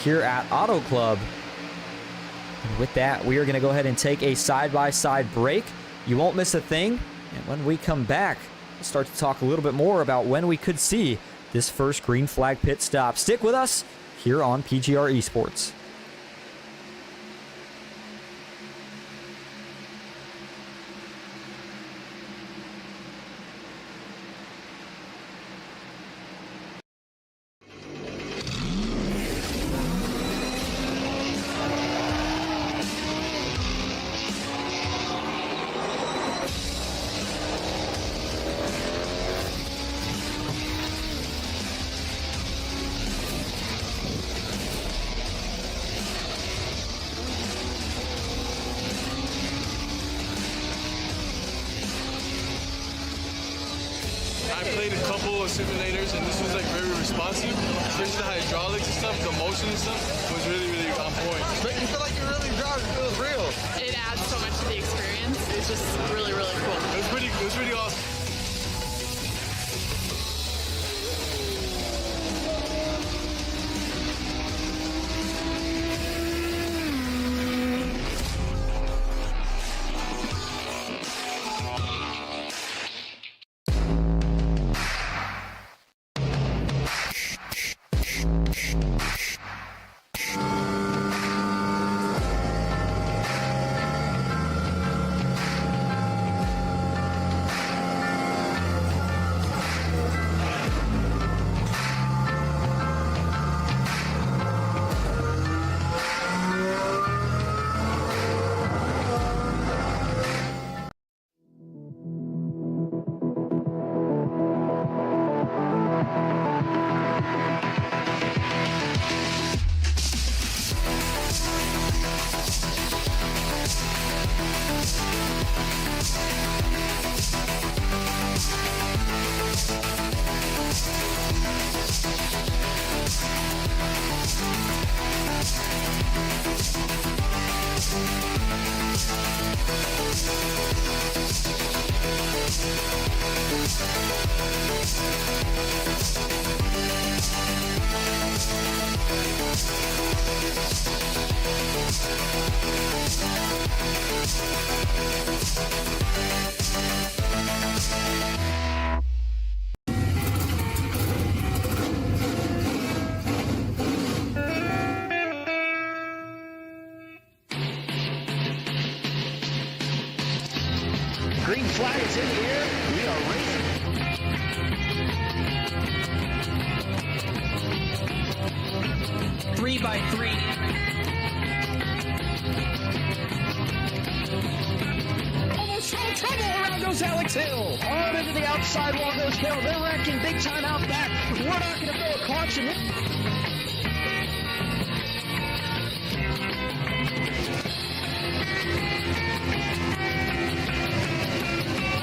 here at Auto Club. And with that, we are going to go ahead and take a side-by-side break. You won't miss a thing. And when we come back, we'll start to talk a little bit more about when we could see this first green flag pit stop. Stick with us here on PGR eSports. I played a couple of simulators, and this was like very responsive, especially the hydraulics and stuff, the motion and stuff was really, really on point. Make you feel like you're really driving. It feels real. It adds so much to the experience. It's just really, really cool. It was pretty awesome. Green flag is in the air. We are racing. 3x3. Almost no trouble. Around goes Alex Hill. On into the outside wall goes Hill. They're wrecking big time out back. We're not going to throw a caution.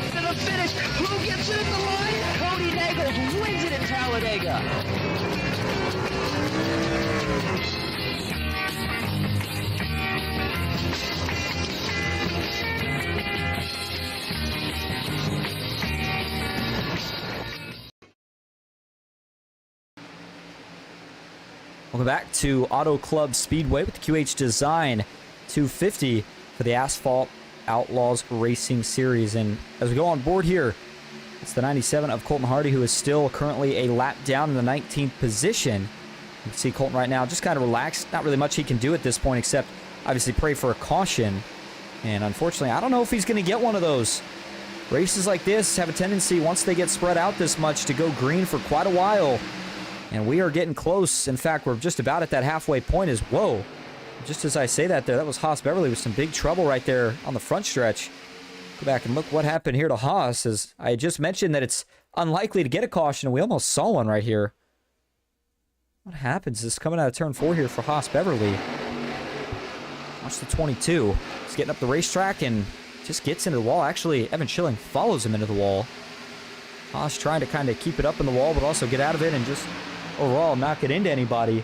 To the finish. Who gets it in the line? Cody Nagels wins it in Talladega. Welcome back to Auto Club Speedway with the QH Design 250 for the Asphalt Outlaws Racing Series. And as we go on board here, it's the 97 of Colton Hardy, who is still currently a lap down in the 19th position. You can see Colton right now just kind of relaxed. Not really much he can do at this point except obviously pray for a caution. And unfortunately, I don't know if he's going to get one of those. Races like this have a tendency, once they get spread out this much, to go green for quite a while. And we are getting close. In fact, we're just about at that halfway point. Whoa. Just as I say that there, that was Haas Beverly with some big trouble right there on the front stretch. Go back and look what happened here to Haas. As I just mentioned that it's unlikely to get a caution, and we almost saw one right here. What happens is coming out of turn 4 here for Haas Beverly. Watch the 22. He's getting up the racetrack and just gets into the wall. Actually, Evan Schilling follows him into the wall. Haas trying to kind of keep it up in the wall, but also get out of it and just overall not get into anybody.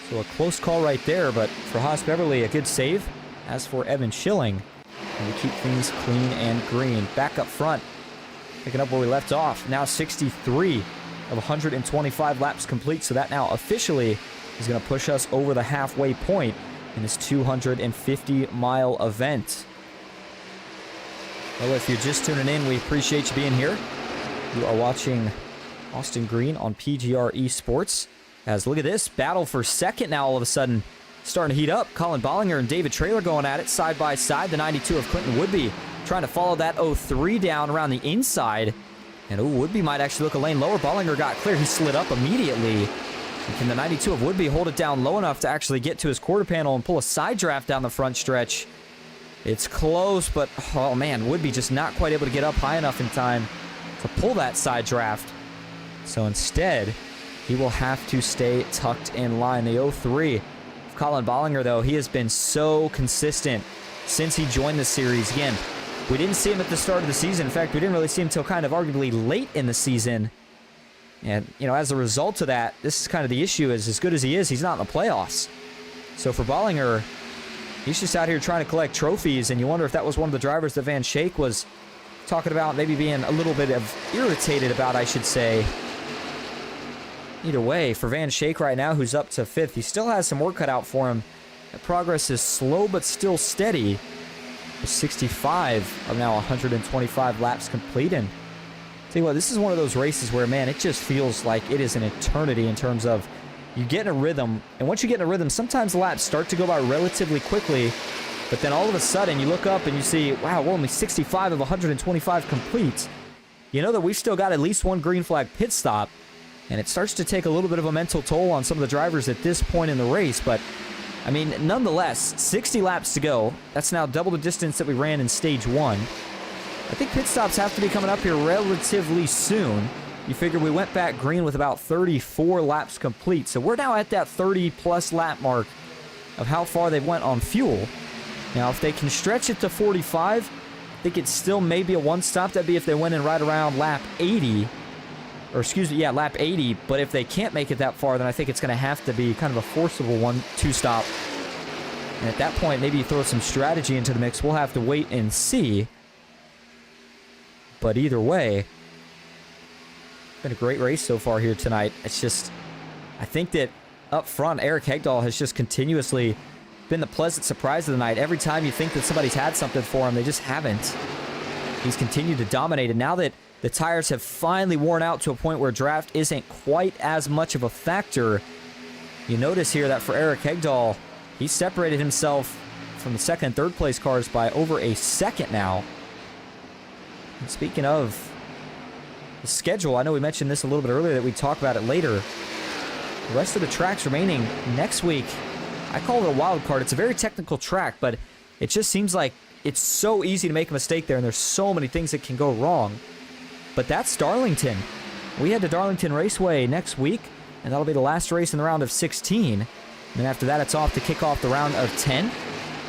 So a close call right there, but for Haas Beverly, a good save. As for Evan Schilling, and we keep things clean and green. Back up front, picking up where we left off. Now 63 of 125 laps complete, so that now officially is going to push us over the halfway point in this 250-mile event. Well, if you're just tuning in, we appreciate you being here. You are watching Austin Green on PGR eSports. As look at this battle for second now all of a sudden starting to heat up. Colin Bollinger and David Traylor going at it side by side. The 92 of Clinton Woodby trying to follow that 03 down around the inside. And Woodby might actually look a lane lower. Bollinger got clear. He slid up immediately. And can the 92 of Woodby hold it down low enough to actually get to his quarter panel and pull a side draft down the front stretch? It's close, but oh man, Woodby just not quite able to get up high enough in time to pull that side draft. So instead, he will have to stay tucked in line. The 03 of Colin Bollinger, though, he has been so consistent since he joined the series. Again, we didn't see him at the start of the season. In fact, we didn't really see him until kind of arguably late in the season. And, you know, as a result of that, this is kind of the issue, is as good as he is, he's not in the playoffs. So for Bollinger, he's just out here trying to collect trophies, and you wonder if that was one of the drivers that Van Schaik was talking about, maybe being a little bit irritated about, I should say. Either way, for Van Schaik right now, who's up to 5th, he still has some work cut out for him. That progress is slow but still steady. 65 of now 125 laps complete. And tell you what, this is one of those races where, man, it just feels like it is an eternity in terms of you get in a rhythm. And once you get in a rhythm, sometimes the laps start to go by relatively quickly. But then all of a sudden, you look up and you see, wow, we're only 65 of 125 complete. You know that we've still got at least one green flag pit stop. And it starts to take a little bit of a mental toll on some of the drivers at this point in the race. But, I mean, nonetheless, 60 laps to go. That's now double the distance that we ran in Stage 1. I think pit stops have to be coming up here relatively soon. You figure we went back green with about 34 laps complete. So we're now at that 30-plus lap mark of how far they went on fuel. Now, if they can stretch it to 45, I think it's still maybe a one-stop. That'd be if they went in right around lap 80. Or excuse me, yeah, lap 80. But if they can't make it that far, then I think it's going to have to be kind of a forcible 1-2 stop. And at that point, maybe you throw some strategy into the mix. We'll have to wait and see. But either way, been a great race so far here tonight. It's just, I think that up front, Eric Hegdahl has just continuously been the pleasant surprise of the night. Every time you think that somebody's had something for him, they just haven't. He's continued to dominate, and now that the tires have finally worn out to a point where draft isn't quite as much of a factor, you notice here that for Eric Hegdahl, he separated himself from the second and third place cars by over a second now. And speaking of the schedule, I know we mentioned this a little bit earlier, that we'd talk about it later. The rest of the tracks remaining next week, I call it a wild card. It's a very technical track, but it just seems like it's so easy to make a mistake there, and there's so many things that can go wrong. But that's Darlington. We head to Darlington Raceway next week, and that'll be the last race in the round of 16. And then after that, it's off to kick off the round of 10.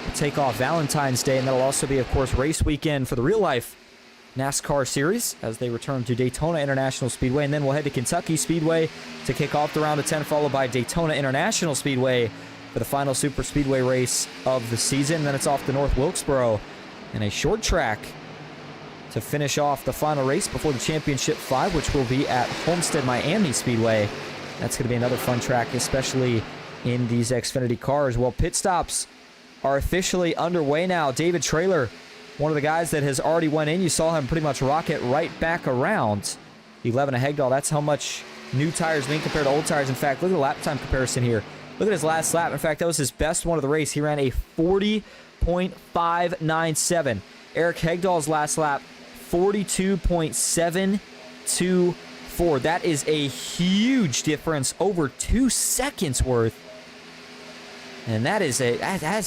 We'll take off Valentine's Day, and that'll also be, of course, race weekend for the real-life NASCAR Series as they return to Daytona International Speedway. And then we'll head to Kentucky Speedway to kick off the round of 10, followed by Daytona International Speedway for the final super speedway race of the season. And then it's off to North Wilkesboro and a short track to finish off the final race before the Championship 5, which will be at Homestead Miami Speedway. That's going to be another fun track, especially in these Xfinity cars. Well, pit stops are officially underway now. David Traylor, one of the guys that has already went in. You saw him pretty much rocket right back around 11 of Hegdahl. That's how much new tires mean compared to old tires. In fact, look at the lap time comparison here. Look at his last lap. In fact, that was his best one of the race. He ran a 40.597. Eric Hegdahl's last lap, 42.724. That is a huge difference, over 2 seconds worth. And that is a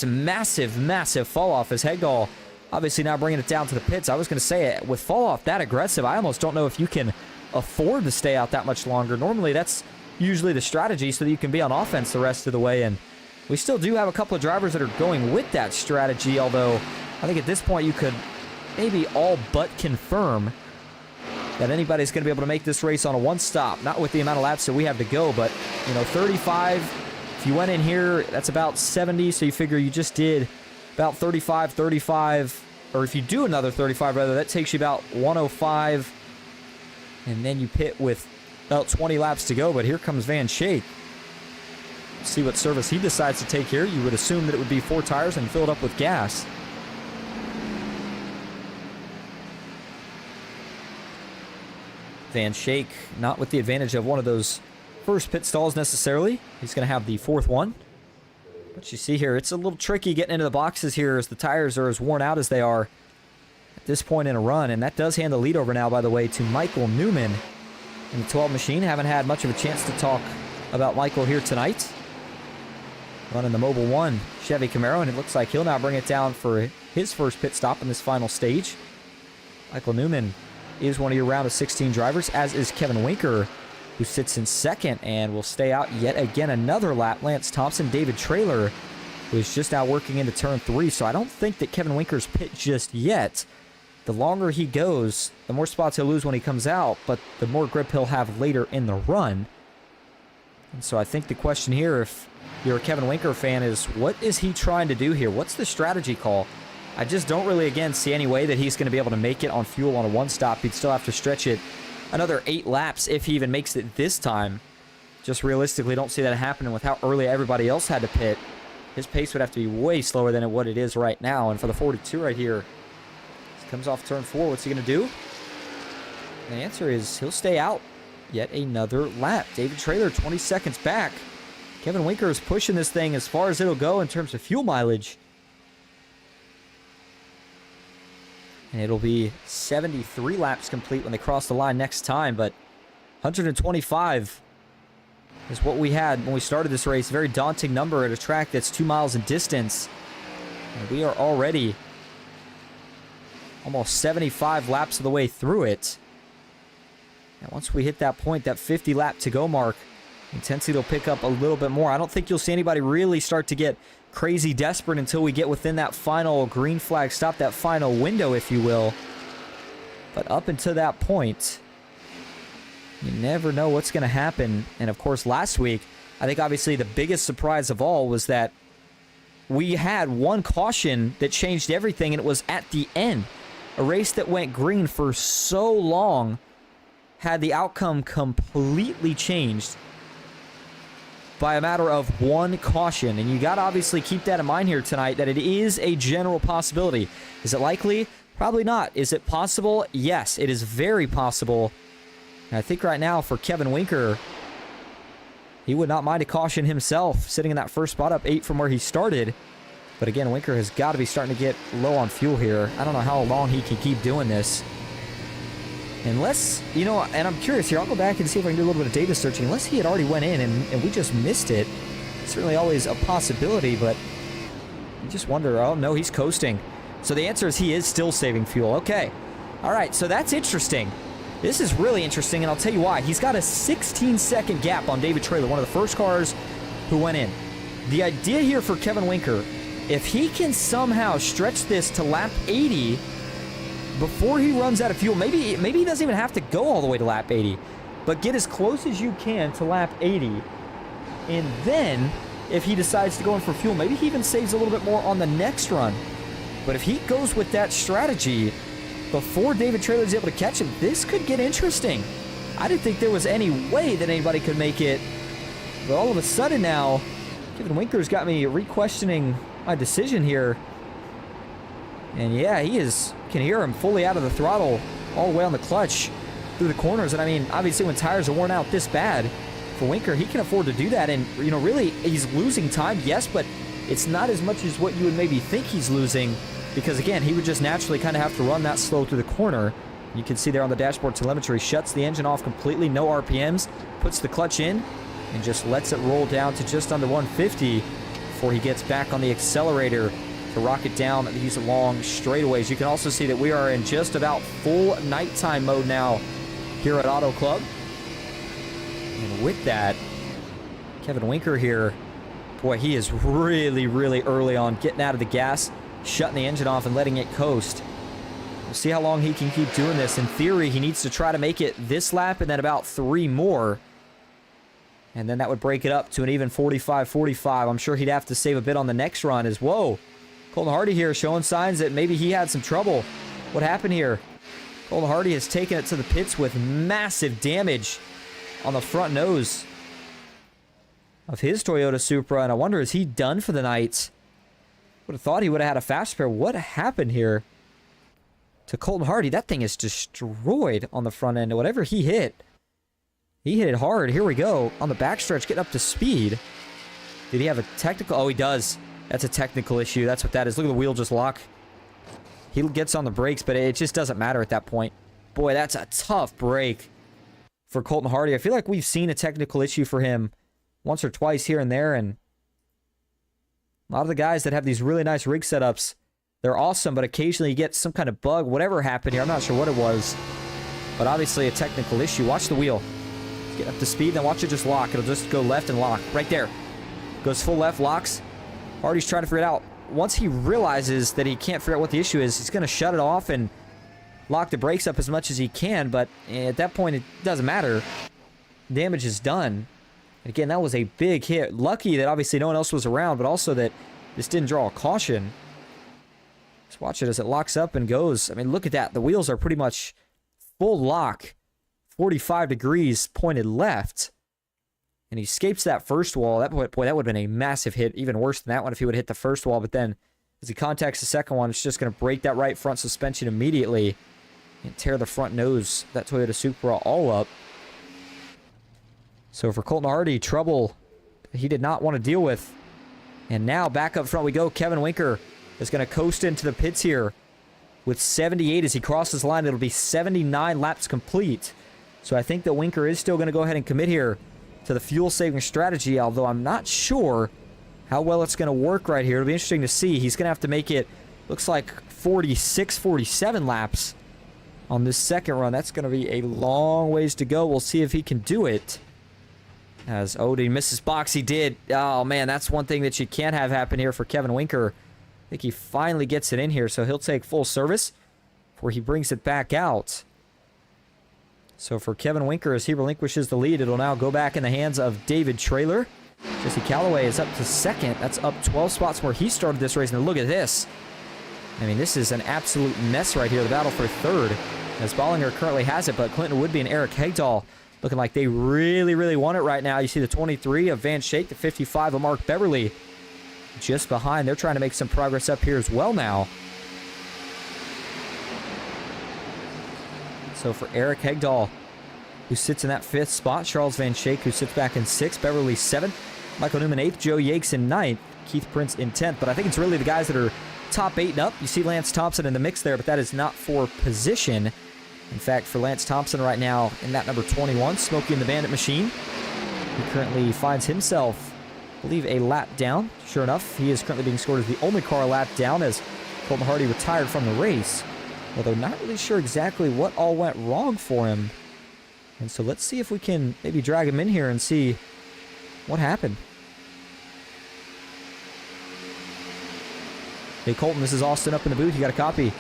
massive, massive fall off as Hegdahl obviously now bringing it down to the pits. I was going to say, with fall off that aggressive, I almost don't know if you can afford to stay out that much longer. Normally, that's usually the strategy so that you can be on offense the rest of the way. And we still do have a couple of drivers that are going with that strategy, although I think at this point you could maybe all but confirm that anybody's going to be able to make this race on a one-stop. Not with the amount of laps that we have to go, but, 35. If you went in here, that's about 70, so you figure you just did about 35, or if you do another 35, rather, that takes you about 105, and then you pit with about 20 laps to go. But here comes Van Schaik. See what service he decides to take here. You would assume that it would be 4 tires and filled up with gas. Van Schaik not with the advantage of one of those first pit stalls necessarily. He's going to have the 4th one. But you see here, it's a little tricky getting into the boxes here as the tires are as worn out as they are at this point in a run. And that does hand the lead over now, by the way, to Michael Newman in the 12 machine. Haven't had much of a chance to talk about Michael here tonight. Running the Mobil 1 Chevy Camaro, and it looks like he'll now bring it down for his first pit stop in this final stage. Michael Newman is one of your round of 16 drivers, as is Kevin Winker, who sits in second and will stay out yet again another lap. Lance Thompson, David Traylor, who is just now working into turn 3. So I don't think that Kevin Winker's pit just yet. The longer he goes, the more spots he'll lose when he comes out, but the more grip he'll have later in the run. And so I think the question here, if you're a Kevin Winker fan, is what is he trying to do here? What's the strategy call? I just don't really, again, see any way that he's going to be able to make it on fuel on a one-stop. He'd still have to stretch it another 8 laps if he even makes it this time. Just realistically don't see that happening with how early everybody else had to pit. His pace would have to be way slower than what it is right now. And for the 42 right here, he comes off turn 4. What's he going to do? And the answer is he'll stay out yet another lap. David Traylor 20 seconds back. Kevin Winker is pushing this thing as far as it'll go in terms of fuel mileage. And it'll be 73 laps complete when they cross the line next time, but 125 is what we had when we started this race. A very daunting number at a track that's 2 miles in distance. And we are already almost 75 laps of the way through it. And once we hit that point, that 50 lap to go mark, intensity will pick up a little bit more. I don't think you'll see anybody really start to get crazy desperate until we get within that final green flag stop, that final window, if you will. But up until that point, you never know what's going to happen. And of course, last week, I think obviously the biggest surprise of all was that we had one caution that changed everything, and it was at the end. a race that went green for so long had the outcome completely changed by a matter of one caution. And you got to obviously keep that in mind here tonight, that it is a general possibility. Is it likely? Probably not. Is it possible? Yes, it is very possible. And I think right now for Kevin Winker, he would not mind a caution himself, sitting in that first spot up 8 from where he started. But again, Winker has got to be starting to get low on fuel here. I don't know how long he can keep doing this. Unless, you know, and I'm curious here, I'll go back and see if I can do a little bit of data searching. Unless he had already went in and we just missed it. It's certainly always a possibility, but you just wonder, oh no, he's coasting. So the answer is he is still saving fuel. Okay. All right, so that's interesting. This is really interesting, and I'll tell you why. He's got a 16-second gap on David Traylor, one of the first cars who went in. The idea here for Kevin Winker, if he can somehow stretch this to lap 80 before he runs out of fuel, maybe he doesn't even have to go all the way to lap 80, but get as close as you can to lap 80, and then if he decides to go in for fuel, maybe he even saves a little bit more on the next run. But if he goes with that strategy before David Traylor is able to catch him, this could get interesting. I didn't think there was any way that anybody could make it, but all of a sudden now, Kevin Winker's got me re-questioning my decision here. And yeah, he can hear him fully out of the throttle, all the way on the clutch through the corners. And I mean, obviously when tires are worn out this bad, for Winker, he can afford to do that. And, you know, really, he's losing time, yes, but it's not as much as what you would maybe think he's losing, because again, he would just naturally kind of have to run that slow through the corner. You can see there on the dashboard telemetry, shuts the engine off completely, no RPMs, puts the clutch in, and just lets it roll down to just under 150 before he gets back on the accelerator to rocket down these long straightaways. You can also see that we are in just about full nighttime mode now here at Auto Club. And with that, Kevin Winker here, boy, he is really, really early on getting out of the gas, shutting the engine off and letting it coast. We'll see how long he can keep doing this. In theory, he needs to try to make it this lap and then about 3 more. And then that would break it up to an even 45-45. I'm sure he'd have to save a bit on the next run as, whoa, Colton Hardy here showing signs that maybe he had some trouble. What happened here? Colton Hardy has taken it to the pits with massive damage on the front nose of his Toyota Supra, and I wonder, is he done for the night? Would have thought he would have had a fast spare. What happened here to Colton Hardy? That thing is destroyed on the front end. Whatever he hit it hard. Here we go on the backstretch, getting up to speed. Did he have a technical? Oh, he does. That's a technical issue. That's what that is. Look at the wheel just lock. He gets on the brakes, but it just doesn't matter at that point. Boy, that's a tough break for Colton Hardy. I feel like we've seen a technical issue for him once or twice here and there, and a lot of the guys that have these really nice rig setups, they're awesome, but occasionally you get some kind of bug. Whatever happened here, I'm not sure what it was, but obviously a technical issue. Watch the wheel. Get up to speed, then watch it just lock. It'll just go left and lock. Right there. Goes full left, locks. Hardy's trying to figure it out. Once he realizes that he can't figure out what the issue is, he's going to shut it off and lock the brakes up as much as he can, but at that point, it doesn't matter. Damage is done. And again, that was a big hit. Lucky that obviously no one else was around, but also that this didn't draw a caution. Just watch it as it locks up and goes. I mean, look at that. The wheels are pretty much full lock. 45 degrees pointed left. And he escapes that first wall. That, boy, that would have been a massive hit. Even worse than that one if he would have hit the first wall. But then as he contacts the second one, it's just going to break that right front suspension immediately and tear the front nose of that Toyota Supra all up. So for Colton Hardy, trouble he did not want to deal with. And now back up front we go. Kevin Winker is going to coast into the pits here with 78 as he crosses the line. It'll be 79 laps complete. So I think that Winker is still going to go ahead and commit here to the fuel-saving strategy, although I'm not sure how well it's going to work right here. It'll be interesting to see. He's going to have to make it, looks like 46, 47 laps on this second run. That's going to be a long ways to go. We'll see if he can do it. As Odie misses box, he did. Oh, man, that's one thing that you can't have happen here for Kevin Winker. I think he finally gets it in here, so he'll take full service before he brings it back out. So for Kevin Winker, as he relinquishes the lead, it'll now go back in the hands of David Traylor. Jesse Calloway is up to second. That's up 12 spots from where he started this race. And look at this. I mean, this is an absolute mess right here, the battle for third, as Bollinger currently has it, but Clinton Woodby and Eric Hegdahl looking like they really, really want it right now. You see the 23 of Van Schaik, the 55 of Mark Beverly just behind. They're trying to make some progress up here as well now. So for Eric Hegdahl, who sits in that 5th spot, Charles Van Schaik, who sits back in 6th, Beverly 7th, Michael Newman 8th, Joe Yates in 9th, Keith Prince in 10th. But I think it's really the guys that are top 8 and up. You see Lance Thompson in the mix there, but that is not for position. In fact, for Lance Thompson right now in that number 21, Smokey and the Bandit Machine, he currently finds himself, I believe, a lap down. Sure enough, he is currently being scored as the only car lap down as Colton Hardy retired from the race. Although not really sure exactly what all went wrong for him. And so let's see if we can maybe drag him in here and see what happened. Hey, Colton, this is Austin up in the booth. You got a copy?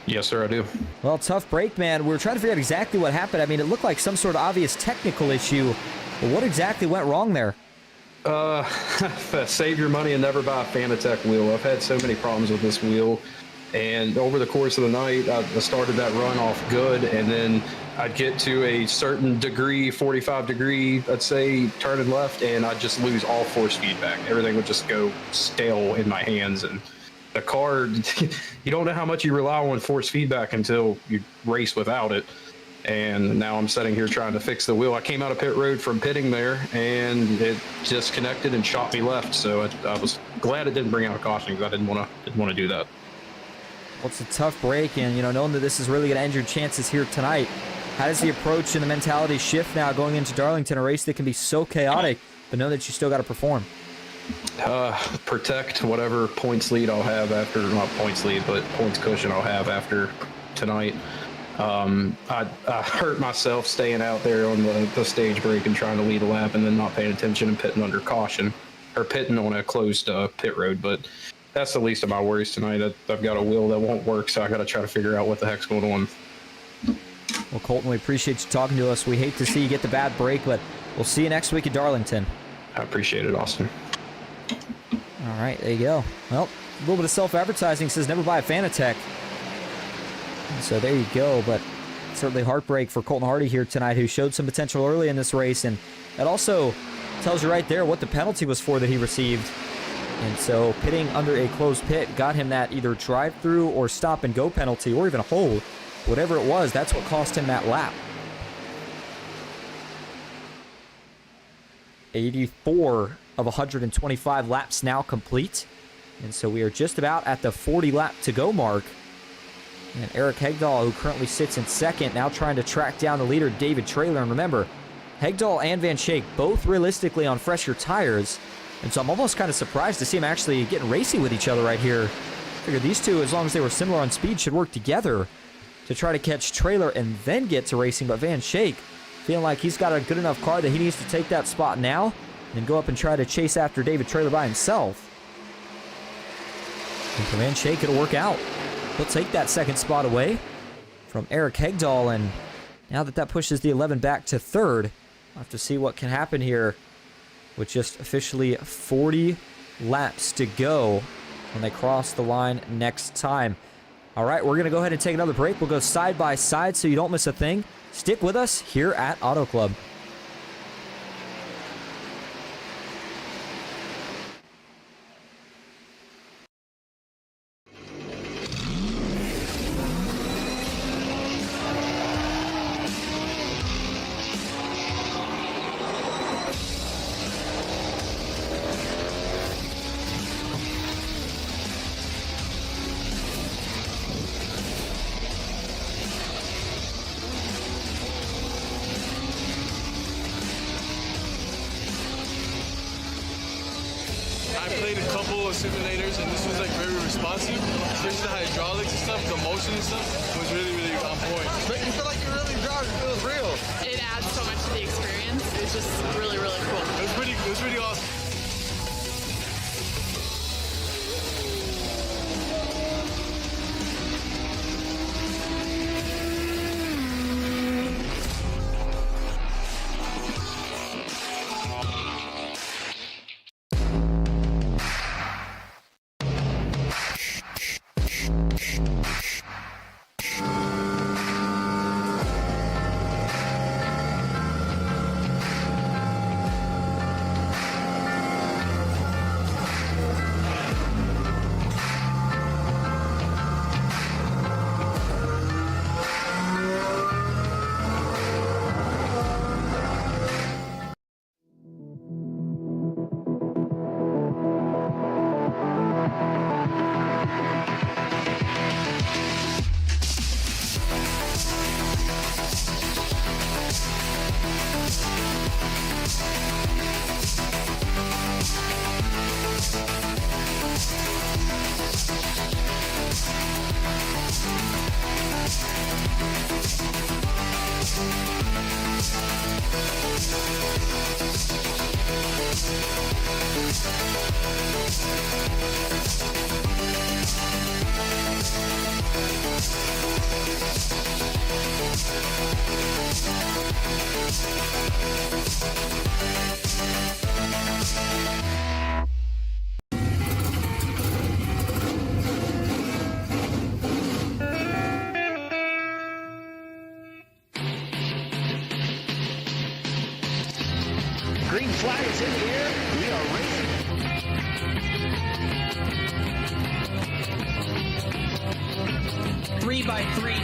Yes, sir, I do. Well, tough break, man. We were trying to figure out exactly what happened. I mean, it looked like some sort of obvious technical issue. But what exactly went wrong there? Save your money and never buy a Fanatec wheel. I've had so many problems with this wheel. And over the course of the night, I started that run off good, and then I'd get to a certain degree, 45 degree, I'd say, turning left, and I'd just lose all force feedback. Everything would just go stale in my hands. And the car, you don't know how much you rely on force feedback until you race without it. And now I'm sitting here trying to fix the wheel. I came out of pit road from pitting there, and it disconnected and shot me left. So I was glad it didn't bring out a caution, because I didn't want to do that. Well, it's a tough break, and, you know, knowing that this is really going to end your chances here tonight, how does the approach and the mentality shift now going into Darlington, a race that can be so chaotic, but know that you still got to perform? Protect whatever points lead I'll have after, not points lead, but points cushion I'll have after tonight. I hurt myself staying out there on the stage break and trying to lead a lap and then not paying attention and pitting under caution, or pitting on a closed pit road, but that's the least of my worries tonight. I've got a wheel that won't work, so I got to try to figure out what the heck's going on. Well, Colton, we appreciate you talking to us. We hate to see you get the bad break, but we'll see you next week at Darlington. I appreciate it, Austin. All right, there you go. Well, a little bit of self-advertising says never buy a Fanatec. So there you go, but certainly heartbreak for Colton Hardy here tonight, who showed some potential early in this race, and that also tells you right there what the penalty was for that he received. And so pitting under a closed pit got him that either drive-through or stop-and-go penalty, or even a hold. Whatever it was, that's what cost him that lap. 84 of 125 laps now complete. And so we are just about at the 40 lap to go mark. And Eric Hegdahl, who currently sits in second, now trying to track down the leader, David Traylor. And remember, Hegdahl and Van Schaik both realistically on fresher tires. And so I'm almost kind of surprised to see them actually getting racy with each other right here. I figured these two, as long as they were similar on speed, should work together to try to catch Traylor and then get to racing. But Van Schaik feeling like he's got a good enough car that he needs to take that spot now and go up and try to chase after David Traylor by himself. And for Van Schaik, it'll work out. He'll take that second spot away from Eric Hegdahl, and now that pushes the 11 back to third, we'll have to see what can happen here with just officially 40 laps to go when they cross the line next time. All right, we're going to go ahead and take another break. We'll go side by side so you don't miss a thing. Stick with us here at Auto Club. I played a couple of simulators, and this was like very responsive, especially the hydraulics and stuff, the motion and stuff was really, really on point. Make you feel like you're really driving. It feels real. It adds so much to the experience. It's just really, really cool. It was pretty awesome. Green flag is in the air. We are racing. Three by three.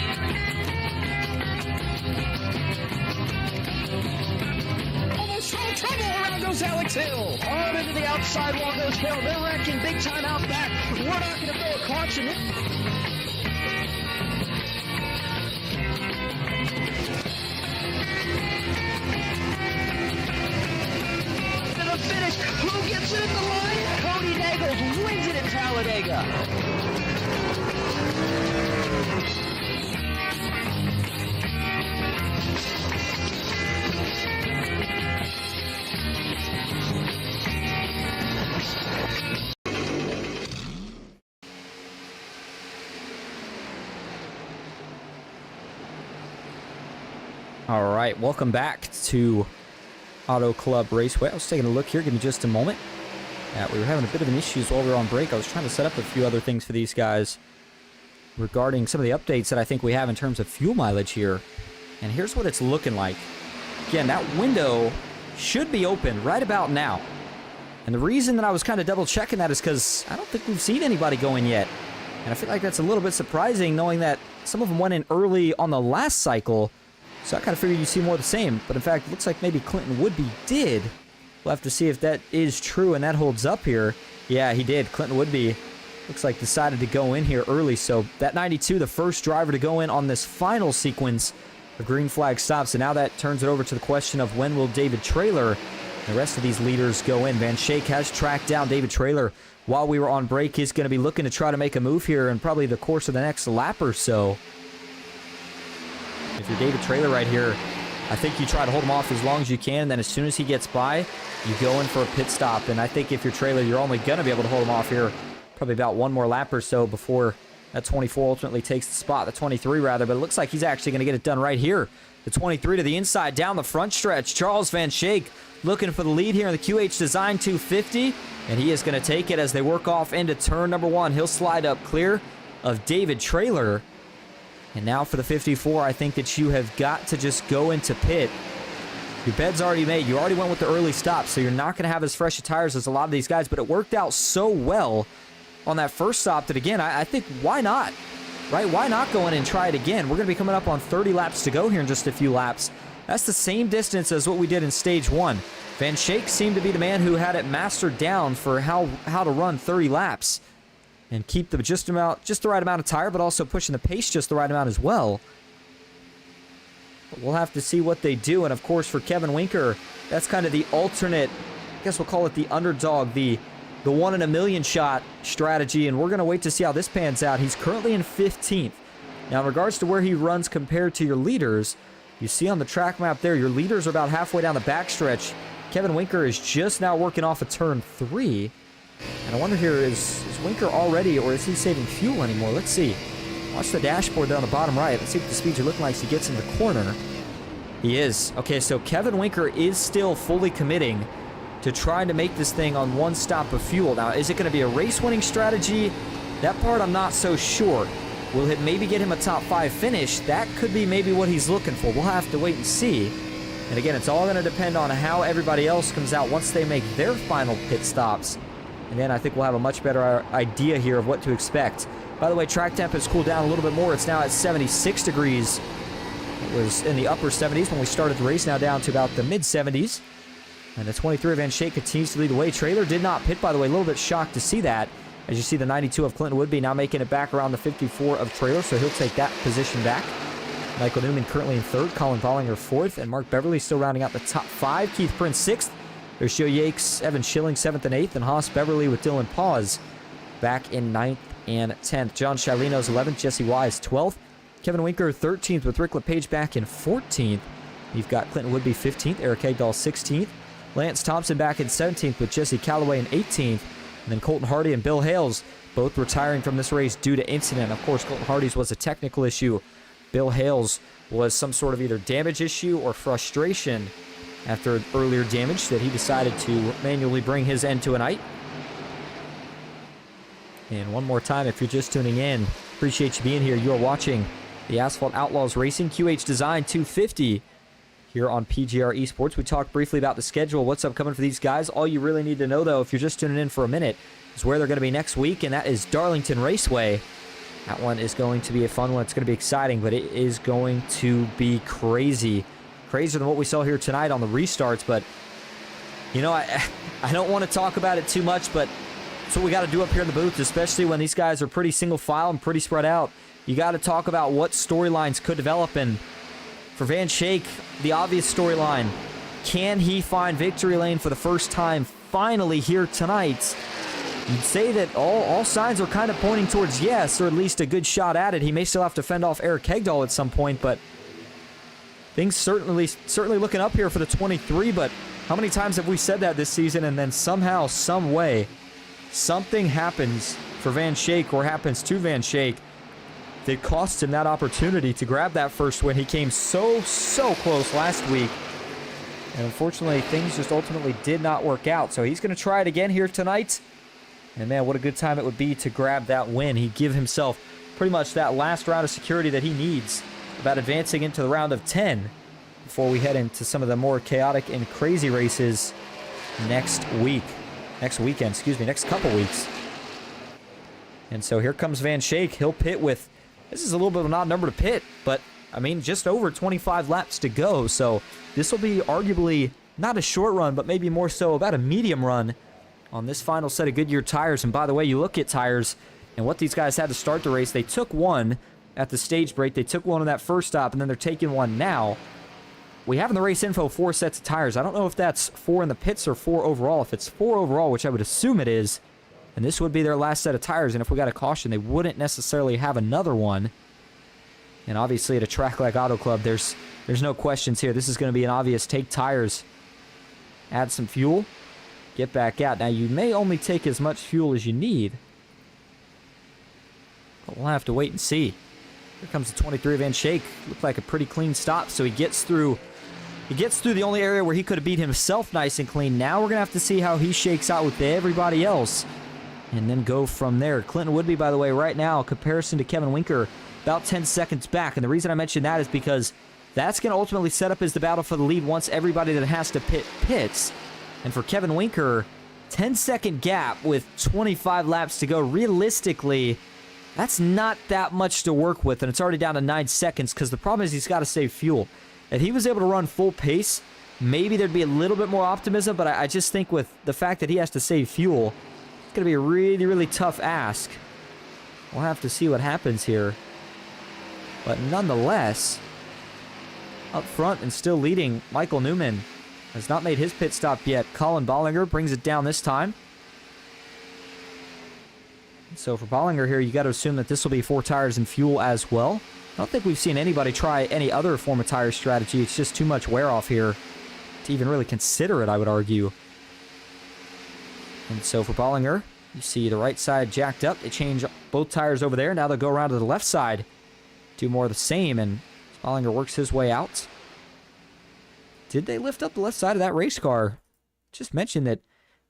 Almost no trouble. Around goes Alex Hill. On into the outside wall goes Hill. They're wrecking big time out back. We're not going to throw a caution. Finish. Who gets it at the line? Cody Nagels wins it in Talladega. All right, welcome back to Auto Club Raceway. I was taking a look here. Give me just a moment. We were having a bit of an issues while we were on break. I was trying to set up a few other things for these guys regarding some of the updates that I think we have in terms of fuel mileage here. And here's what it's looking like. Again, that window should be open right about now. And the reason that I was kind of double checking that is because I don't think we've seen anybody go in yet. And I feel like that's a little bit surprising knowing that some of them went in early on the last cycle. So I kind of figured you'd see more of the same. But in fact, it looks like maybe Clinton Woodby did. We'll have to see if that is true and that holds up here. Yeah, he did. Clinton Woodby looks like decided to go in here early. So that 92, the first driver to go in on this final sequence of green flag stops. And now that turns it over to the question of when will David Traylor and the rest of these leaders go in. Van Schaik has tracked down David Traylor while we were on break. He's going to be looking to try to make a move here in probably the course of the next lap or so. If you're David Traylor right here, I think you try to hold him off as long as you can. And then as soon as he gets by, you go in for a pit stop. And I think if you're Traylor, you're only going to be able to hold him off here probably about one more lap or so before that 24 ultimately takes the spot, the 23 rather. But it looks like he's actually going to get it done right here. The 23 to the inside, down the front stretch. Charles Van Schaik looking for the lead here in the QH Design 250. And he is going to take it as they work off into turn number one. He'll slide up clear of David Traylor. And now for the 54, I think that you have got to just go into pit. Your bed's already made. You already went with the early stop, so you're not going to have as fresh of tires as a lot of these guys. But it worked out so well on that first stop that, again, I think why not? Right? Why not go in and try it again? We're going to be coming up on 30 laps to go here in just a few laps. That's the same distance as what we did in stage one. Van Schaik seemed to be the man who had it mastered down for how to run 30 laps. And keep the just the right amount of tire, but also pushing the pace just the right amount as well. But we'll have to see what they do. And of course, for Kevin Winker, that's kind of the alternate, I guess we'll call it the underdog, the 1 in a million shot strategy. And we're going to wait to see how this pans out. He's currently in 15th. Now, in regards to where he runs compared to your leaders, you see on the track map there, your leaders are about halfway down the backstretch. Kevin Winker is just now working off of turn 3. And I wonder here, is Winker already, or is he saving fuel anymore? Let's see. Watch the dashboard there on the bottom right. Let's see what the speeds are looking like as he gets in the corner. He is. Okay, so Kevin Winker is still fully committing to trying to make this thing on one stop of fuel. Now, is it going to be a race-winning strategy? That part I'm not so sure. Will it maybe get him a top 5 finish? That could be maybe what he's looking for. We'll have to wait and see. And again, it's all going to depend on how everybody else comes out once they make their final pit stops. And then I think we'll have a much better idea here of what to expect. By the way, track temp has cooled down a little bit more. It's now at 76 degrees. It was in the upper 70s when we started the race, now down to about the mid-70s. And the 23 of Van Shake continues to lead the way. Trailer did not pit, by the way. A little bit shocked to see that. As you see, the 92 of Clinton Woodby now making it back around the 54 of Trailer, so he'll take that position back. Michael Newman currently in 3rd, Colin Bollinger 4th, and Mark Beverly still rounding out the top 5. Keith Prince 6th. There's Joe Yakes, Evan Schilling 7th and 8th, and Haas Beverly with Dylan Paz back in 9th and 10th. John Shalino's 11th, Jesse Wise 12th. Kevin Winker 13th with Rick LePage back in 14th. You've got Clinton Woodby 15th, Eric Hagdahl 16th. Lance Thompson back in 17th with Jesse Calloway in 18th. And then Colton Hardy and Bill Hales both retiring from this race due to incident. Of course, Colton Hardy's was a technical issue. Bill Hales was some sort of either damage issue or frustration after earlier damage that he decided to manually bring his end to a night. And one more time, if you're just tuning in, appreciate you being here. You are watching the Asphalt Outlaws Racing QH Design 250 here on PGR eSports. We talked briefly about the schedule, what's upcoming for these guys. All you really need to know, though, if you're just tuning in for a minute, is where they're going to be next week, and that is Darlington Raceway. That one is going to be a fun one. It's going to be exciting, but it is going to be crazy. Crazier than what we saw here tonight on the restarts, but, you know, I don't want to talk about it too much, but that's what we got to do up here in the booth, especially when these guys are pretty single file and pretty spread out. You got to talk about what storylines could develop, and for Van Shake, the obvious storyline, can he find victory lane for the first time finally here tonight? You'd say that all signs are kind of pointing towards yes, or at least a good shot at it. He may still have to fend off Eric Hegdahl at some point, but things certainly looking up here for the 23, but how many times have we said that this season, and then somehow, some way, something happens for Van Shake or happens to Van Shake that cost him that opportunity to grab that first win. He came so close last week, and unfortunately, things just ultimately did not work out. So he's going to try it again here tonight, and man, what a good time it would be to grab that win. He'd give himself pretty much that last round of security that he needs about advancing into the round of 10 before we head into some of the more chaotic and crazy races next couple weeks. And so here comes Van Shake. He'll pit with, this is a little bit of an odd number to pit, but I mean, just over 25 laps to go. So this will be arguably not a short run, but maybe more so about a medium run on this final set of Goodyear tires. And by the way, you look at tires and what these guys had to start the race. They took one at the stage break. They took one on that first stop, and then they're taking one now. We have in the race info 4 sets of tires. I don't know if that's 4 in the pits or 4 overall. If it's 4 overall, which I would assume it is, and this would be their last set of tires, and if we got a caution, they wouldn't necessarily have another one. And obviously at a track like Auto Club, there's no questions here. This is going to be an obvious take tires, add some fuel, get back out. Now, you may only take as much fuel as you need, but we'll have to wait and see. Here comes the 23 Van Shake. Looked like a pretty clean stop, so he gets through the only area where he could have beat himself nice and clean. Now we're going to have to see how he shakes out with everybody else and then go from there. Clinton Woodby, by the way, right now, comparison to Kevin Winker, about 10 seconds back. And the reason I mention that is because that's going to ultimately set up as the battle for the lead once everybody that has to pit pits. And for Kevin Winker, 10-second gap with 25 laps to go. Realistically, that's not that much to work with, and it's already down to 9 seconds because the problem is he's got to save fuel. If he was able to run full pace, maybe there'd be a little bit more optimism, but I just think with the fact that he has to save fuel, it's going to be a really, really tough ask. We'll have to see what happens here. But nonetheless, up front and still leading, Michael Newman has not made his pit stop yet. Colin Bollinger brings it down this time. So for Bollinger here, you got to assume that this will be 4 tires and fuel as well. I don't think we've seen anybody try any other form of tire strategy. It's just too much wear off here to even really consider it, I would argue. And so for Bollinger, you see the right side jacked up. They change both tires over there. Now they'll go around to the left side, do more of the same, and Bollinger works his way out. Did they lift up the left side of that race car? Just mentioned that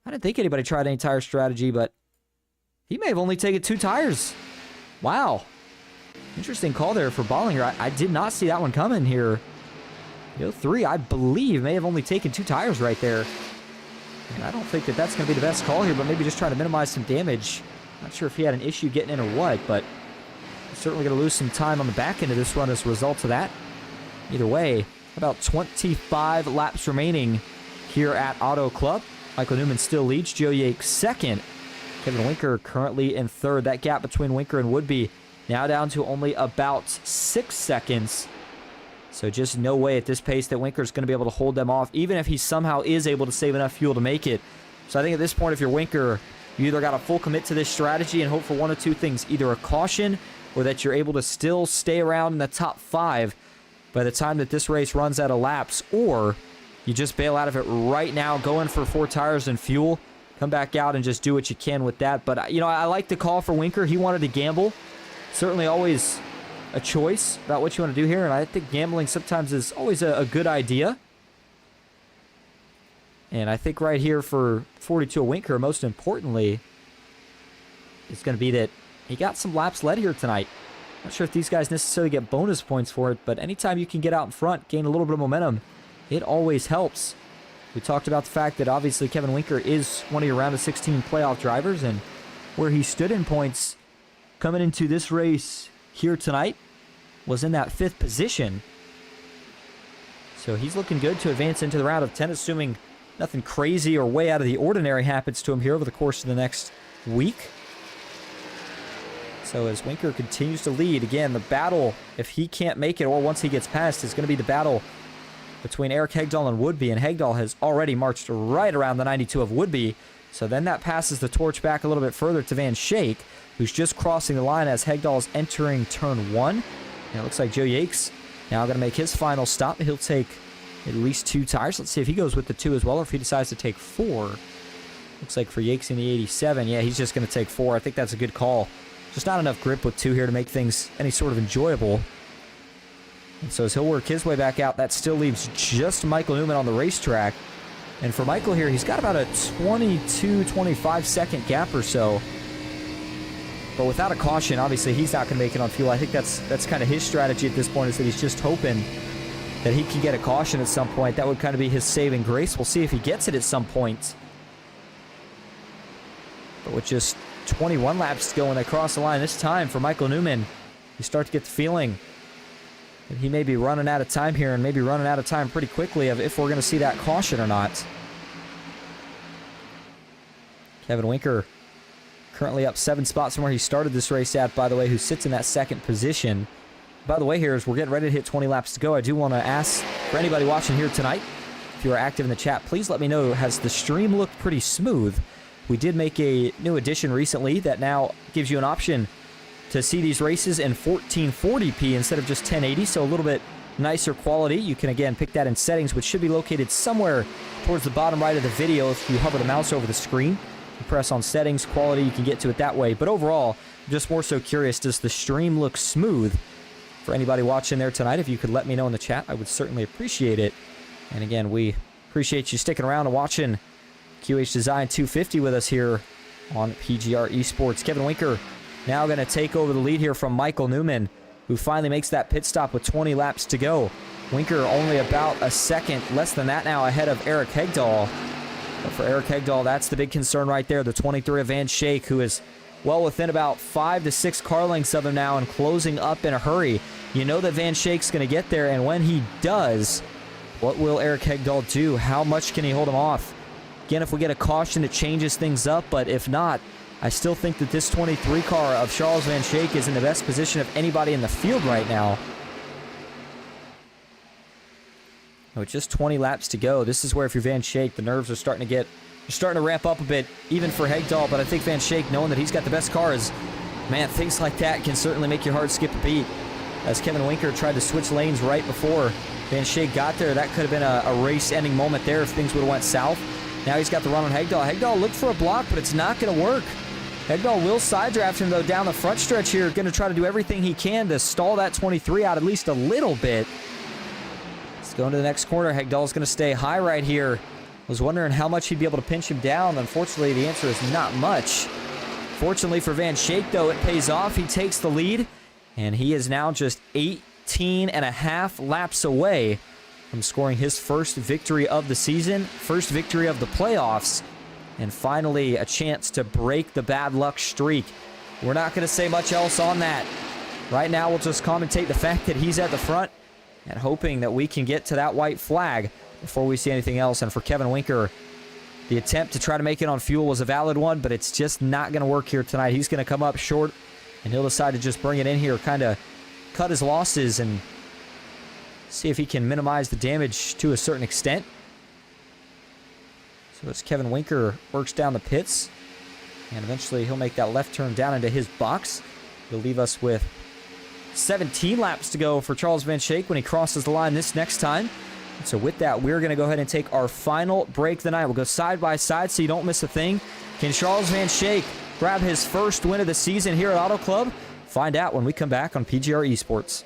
I didn't think anybody tried any tire strategy, but he may have only taken 2 tires. Wow. Interesting call there for Bollinger. I did not see that one coming here. 3, I believe, may have only taken 2 tires right there. And I don't think that that's going to be the best call here, but maybe just trying to minimize some damage. Not sure if he had an issue getting in or what, but certainly going to lose some time on the back end of this run as a result of that. Either way, about 25 laps remaining here at Auto Club. Michael Newman still leads. Joe Yates second. Kevin Winker currently in third. That gap between Winker and Woodby now down to only about 6 seconds. So just no way at this pace that Winker's going to be able to hold them off, even if he somehow is able to save enough fuel to make it. So I think at this point, if you're Winker, you either got to full commit to this strategy and hope for one of two things, either a caution or that you're able to still stay around in the top 5 by the time that this race runs out of laps, or you just bail out of it right now, go in for 4 tires and fuel, come back out and just do what you can with that. But, I like the call for Winker. He wanted to gamble. Certainly always a choice about what you want to do here, and I think gambling sometimes is always a good idea. And I think right here for 42 Winker, most importantly, it's going to be that he got some laps led here tonight. Not sure if these guys necessarily get bonus points for it, but anytime you can get out in front, gain a little bit of momentum, it always helps. We talked about the fact that obviously Kevin Winker is one of your round of 16 playoff drivers, and where he stood in points coming into this race here tonight was in that 5th position. So he's looking good to advance into the round of 10, assuming nothing crazy or way out of the ordinary happens to him here over the course of the next week. So as Winker continues to lead, again, the battle, if he can't make it or once he gets past, is going to be the battle between Eric Hegdahl and Woodby, and Hegdahl has already marched right around the 92 of Woodby. So then that passes the torch back a little bit further to Van Schaik, who's just crossing the line as Hegdahl is entering turn 1. And it looks like Joe Yates now going to make his final stop. He'll take at least 2 tires. Let's see if he goes with the 2 as well, or if he decides to take 4. Looks like for Yates in the 87, yeah, he's just going to take 4. I think that's a good call. Just not enough grip with 2 here to make things any sort of enjoyable. And so as he'll work his way back out, that still leaves just Michael Newman on the racetrack. And for Michael here, he's got about a 22-25 second gap or so. But without a caution, obviously he's not going to make it on fuel. I think that's kind of his strategy at this point, is that he's just hoping that he can get a caution at some point. That would kind of be his saving grace. We'll see if he gets it at some point. But with just 21 laps to go when they cross the line this time for Michael Newman, you start to get the feeling that he may be running out of time here, and maybe running out of time pretty quickly of if we're going to see that caution or not. Kevin Winker currently up 7 spots from where he started this race at, by the way, who sits in that 2nd position. By the way, here, as we're getting ready to hit 20 laps to go, I do want to ask for anybody watching here tonight, if you are active in the chat, please let me know, has the stream looked pretty smooth? We did make a new addition recently that now gives you an option to see these races in 1440p instead of just 1080, so a little bit nicer quality. You can, again, pick that in settings, which should be located somewhere towards the bottom right of the video if you hover the mouse over the screen. You press on settings, quality, you can get to it that way. But overall, I'm just more so curious, does the stream look smooth? For anybody watching there tonight, if you could let me know in the chat, I would certainly appreciate it. And again, we appreciate you sticking around and watching QH Design 250 with us here on PGR eSports. Kevin Winker now going to take over the lead here from Michael Newman, who finally makes that pit stop with 20 laps to go. Winker only about a second, less than that now, ahead of Eric Hegdahl. But for Eric Hegdahl, that's the big concern right there. The 23 of Van Schaik, who is well within about 5 to 6 car lengths of him now and closing up in a hurry. You know that Van Schaik's going to get there, and when he does, what will Eric Hegdahl do? How much can he hold him off? Again, if we get a caution, it changes things up, but if not, I still think that this 23 car of Charles Van Schaik is in the best position of anybody in the field right now. With just 20 laps to go, this is where if you're Van Schaik, the nerves are starting to ramp up a bit, even for Hegdahl, but I think Van Schaik, knowing that he's got the best cars, man, things like that can certainly make your heart skip a beat. As Kevin Winker tried to switch lanes right before Van Schaik got there, that could have been a race-ending moment there if things would have went south. Now he's got the run on Hegdahl. Hegdahl looked for a block, but it's not going to work. Hegdahl will side draft him, though, down the front stretch here. Going to try to do everything he can to stall that 23 out at least a little bit. Going to the next corner. Hegdahl's going to stay high right here. Was wondering how much he'd be able to pinch him down. Unfortunately, the answer is not much. Fortunately for Van Schaik, though, it pays off. He takes the lead. And he is now just 18 and a half laps away from scoring his first victory of the season, first victory of the playoffs, and finally a chance to break the bad luck streak. We're not going to say much else on that. Right now, we'll just commentate the fact that he's at the front and hoping that we can get to that white flag before we see anything else. And for Kevin Winker, the attempt to try to make it on fuel was a valid one, but it's just not going to work here tonight. He's going to come up short, and he'll decide to just bring it in here, kind of cut his losses and see if he can minimize the damage to a certain extent. So as Kevin Winker works down the pits, and eventually he'll make that left turn down into his box. He'll leave us with 17 laps to go for Charles Van Schaik when he crosses the line this next time. And so with that, we're going to go ahead and take our final break of the night. We'll go side by side so you don't miss a thing. Can Charles Van Schaik grab his first win of the season here at Auto Club? Find out when we come back on PGR eSports.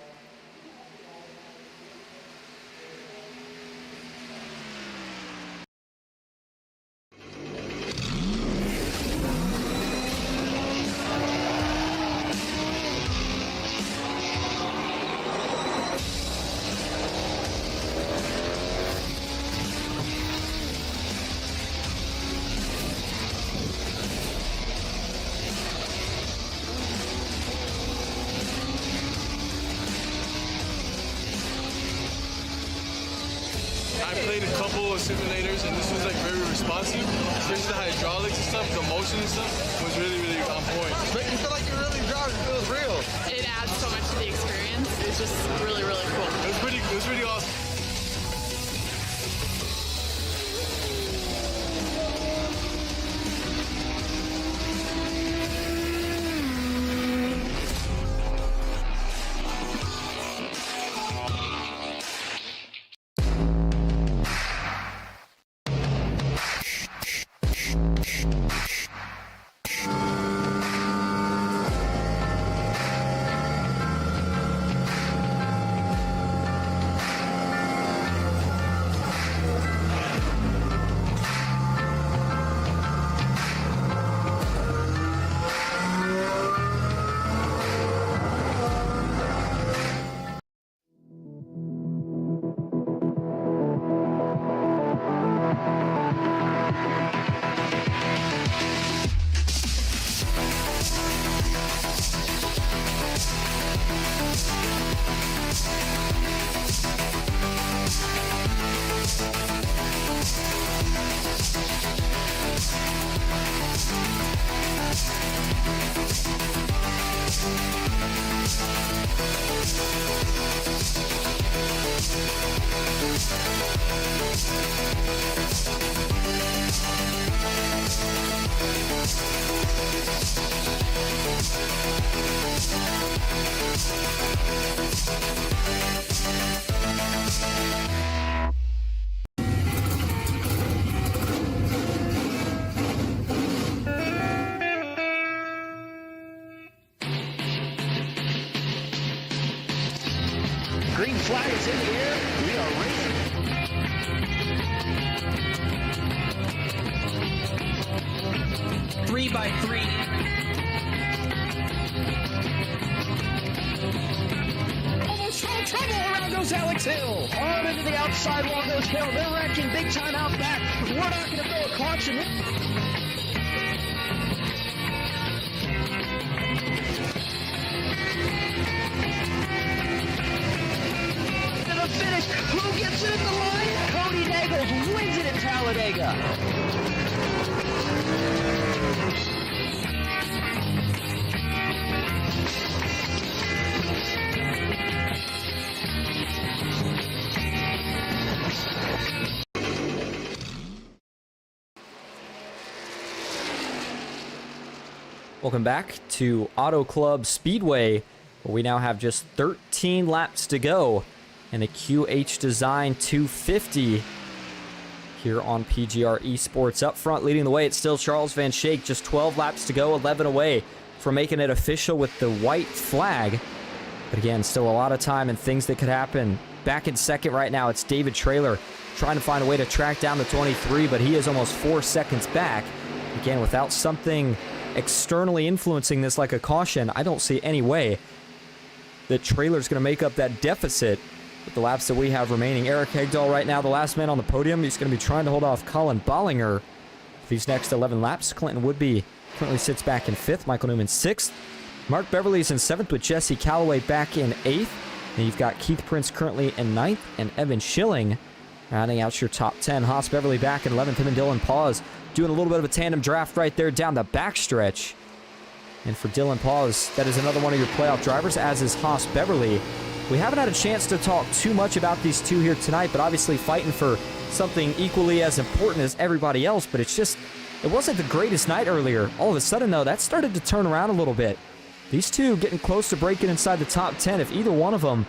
I played a couple of simulators, and this was like very responsive, especially the hydraulics and stuff, the motion and stuff was really, really on point. But you feel like you're really driving. It feels real. It adds so much to the experience. It's just really, really cool. It was pretty awesome. Green flag is in the air. We are racing. Three by three. Almost no trouble. Around goes Alex Hill. On into the outside wall goes Hill. They're wrecking big time out back. We're not going to throw a caution. Finish. Who gets it at the line? Cody Nagels wins it in Talladega. Welcome back to Auto Club Speedway, where we now have just 13 laps to go in a QH Design 250 here on PGR eSports. Up front, leading the way, it's still Charles Van Schaik. Just 12 laps to go, 11 away from making it official with the white flag. But again, still a lot of time and things that could happen. Back in second right now, it's David Traylor trying to find a way to track down the 23, but he is almost 4 seconds back. Again, without something externally influencing this like a caution, I don't see any way that Trailer's going to make up that deficit with the laps that we have remaining. Eric Hegdahl right now, the last man on the podium. He's going to be trying to hold off Colin Bollinger for these next 11 laps. Clinton Woodby currently sits back in 5th. Michael Newman 6th. Mark Beverly's in 7th with Jesse Calloway back in 8th. And you've got Keith Prince currently in 9th and Evan Schilling rounding out your top 10. Haas Beverly back in 11th. Him and Dylan Pause doing a little bit of a tandem draft right there down the backstretch. And for Dylan Pause, that is another one of your playoff drivers, as is Haas Beverly. We haven't had a chance to talk too much about these two here tonight, but obviously fighting for something equally as important as everybody else. But it's just, it wasn't the greatest night earlier. All of a sudden, though, that started to turn around a little bit. These two getting close to breaking inside the top 10. If either one of them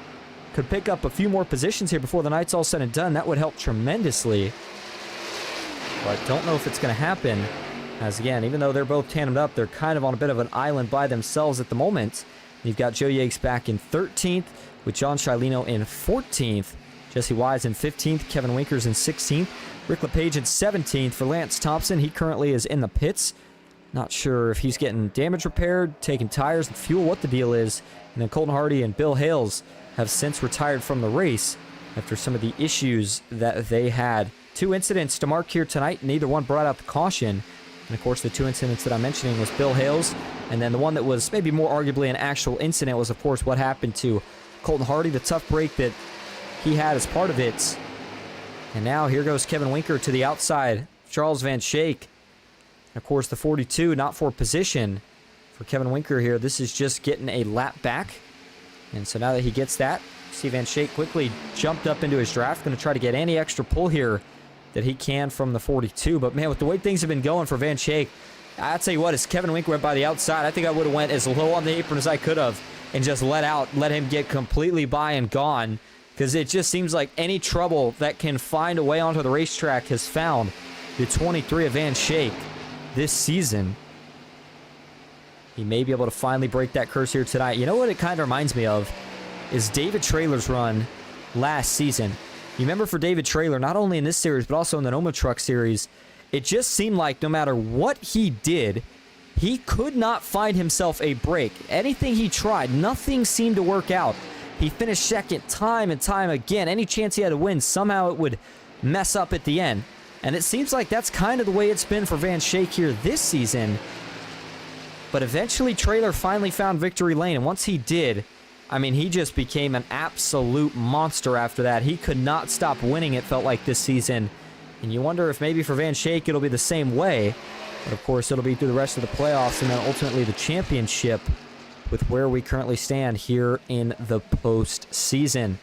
could pick up a few more positions here before the night's all said and done, that would help tremendously. But don't know if it's going to happen. As again, even though they're both tandemed up, they're kind of on a bit of an island by themselves at the moment. You've got Joe Yates back in 13th, with John Shilino in 14th. Jesse Wise in 15th. Kevin Winkers in 16th. Rick LePage in 17th. For Lance Thompson, he currently is in the pits. Not sure if he's getting damage repaired, taking tires and fuel, what the deal is. And then Colton Hardy and Bill Hales have since retired from the race after some of the issues that they had. 2 incidents to mark here tonight. Neither one brought out the caution. And, of course, the 2 incidents that I'm mentioning was Bill Hales. And then the one that was maybe more arguably an actual incident was, of course, what happened to Colton Hardy, the tough break that he had as part of it. And now here goes Kevin Winker to the outside. Charles Van Schaik. And, of course, the 42, not for position for Kevin Winker here. This is just getting a lap back. And so now that he gets that, Steve Van Schaik quickly jumped up into his draft. Going to try to get any extra pull here that he can from the 42. But, man, with the way things have been going for Van Schaik, I'll tell you what, as Kevin Winker went by the outside, I think I would have went as low on the apron as I could have and just let him get completely by and gone, because it just seems like any trouble that can find a way onto the racetrack has found the 23 of Van Schaik this season. He may be able to finally break that curse here tonight. You know what it kind of reminds me of is David Traylor's run last season. You remember for David Traylor, not only in this series, but also in the Noma Truck Series, it just seemed like no matter what he did, he could not find himself a break. Anything he tried, nothing seemed to work out. He finished second time and time again. Any chance he had to win, somehow it would mess up at the end. And it seems like that's kind of the way it's been for Van Schaik here this season. But eventually, Traylor finally found victory lane. And once he did, I mean, he just became an absolute monster after that. He could not stop winning, it felt like, this season. And you wonder if maybe for Van Schaik it'll be the same way. But of course, it'll be through the rest of the playoffs and then ultimately the championship with where we currently stand here in the postseason.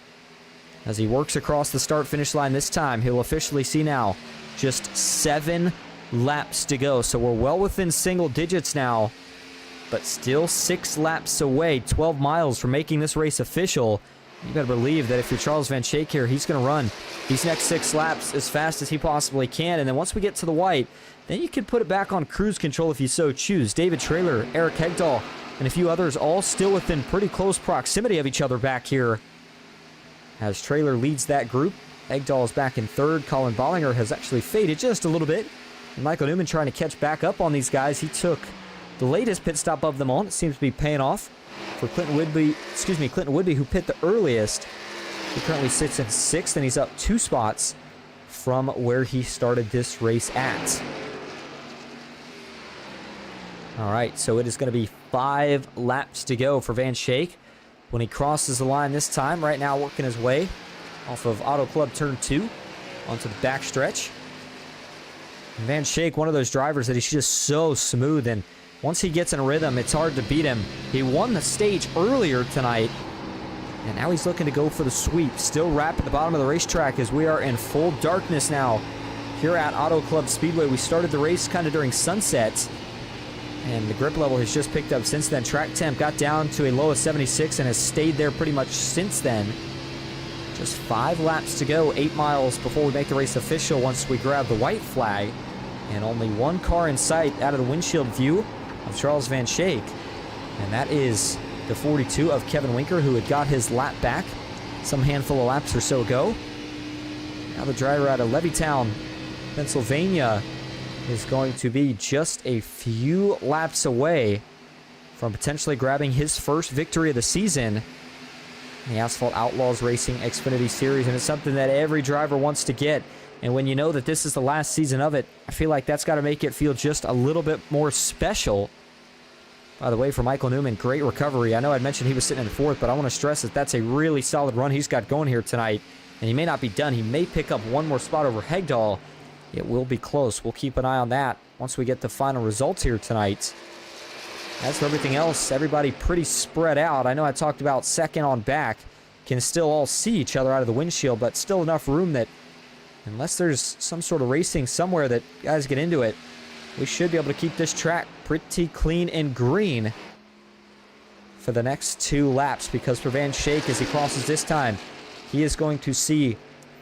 As he works across the start-finish line this time, he'll officially see now just 7 laps to go. So we're well within single digits now, but still 6 laps away, 12 miles from making this race official. You better believe that if you're Charles Van Schaik here, he's going to run these next 6 laps as fast as he possibly can. And then once we get to the white, then you can put it back on cruise control if you so choose. David Traylor, Eric Hegdahl, and a few others all still within pretty close proximity of each other back here. As Traylor leads that group, Hegdahl is back in 3rd. Colin Bollinger has actually faded just a little bit. And Michael Newman trying to catch back up on these guys. He took the latest pit stop of them all. It seems to be paying off for Clinton Woodby, who pit the earliest. He currently sits in 6th, and he's up 2 spots from where he started this race at. All right, so it is going to be 5 laps to go for Van Schaik when he crosses the line this time. Right now working his way off of Auto Club Turn 2 onto the backstretch. Van Schaik, one of those drivers that he's just so smooth, and once he gets in a rhythm, it's hard to beat him. He won the stage earlier tonight, and now he's looking to go for the sweep. Still wrapped at the bottom of the racetrack as we are in full darkness now here at Auto Club Speedway. We started the race kind of during sunset, and the grip level has just picked up since then. Track temp got down to a low of 76 and has stayed there pretty much since then. Just 5 laps to go, 8 miles before we make the race official once we grab the white flag. And only 1 car in sight out of the windshield view of Charles Van Schaik. And that is the 42 of Kevin Winker, who had got his lap back some handful of laps or so ago. Now the driver out of Levittown, Pennsylvania, is going to be just a few laps away from potentially grabbing his first victory of the season in the Asphalt Outlaws Racing Xfinity Series, and it's something that every driver wants to get. And when you know that this is the last season of it, I feel like that's got to make it feel just a little bit more special. By the way, for Michael Newman, great recovery. I know I'd mentioned he was sitting in fourth, but I want to stress that that's a really solid run he's got going here tonight. And he may not be done. He may pick up one more spot over Hegdahl. It will be close. We'll keep an eye on that once we get the final results here tonight. As for everything else, everybody pretty spread out. I know I talked about second on back. Can still all see each other out of the windshield, but still enough room that unless there's some sort of racing somewhere that guys get into it, we should be able to keep this track pretty clean and green for the next 2 laps, because for Van Schaik, as he crosses this time, he is going to see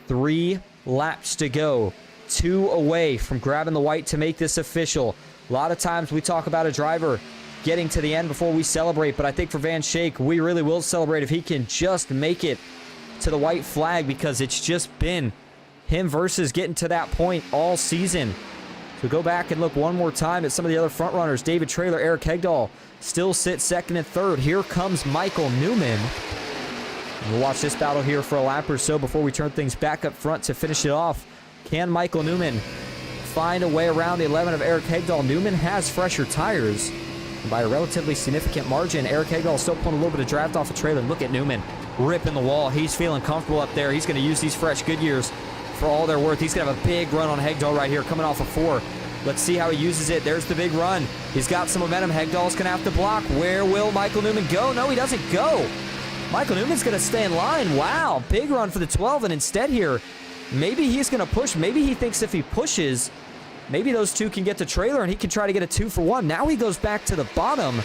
3 laps to go. 2 away from grabbing the white to make this official. A lot of times we talk about a driver getting to the end before we celebrate, but I think for Van Schaik, we really will celebrate if he can just make it to the white flag, because it's just been him versus getting to that point all season. So go back and look one more time at some of the other front runners. David Traylor, Eric Hegdahl still sit second and third. Here comes Michael Newman. And we'll watch this battle here for a lap or so before we turn things back up front to finish it off. Can Michael Newman find a way around the 11 of Eric Hegdahl? Newman has fresher tires. And by a relatively significant margin, Eric Hegdahl is still pulling a little bit of draft off the trailer. Look at Newman ripping the wall. He's feeling comfortable up there. He's going to use these fresh Goodyears for all they're worth. He's going to have a big run on Hegdahl right here, coming off of 4. Let's see how he uses it. There's the big run. He's got some momentum. Hegdahl's going to have to block. Where will Michael Newman go? No, he doesn't go. Michael Newman's going to stay in line. Wow, big run for the 12, and instead here, maybe he's going to push. Maybe he thinks if he pushes, maybe those 2 can get the trailer and he can try to get a 2 for 1. Now he goes back to the bottom.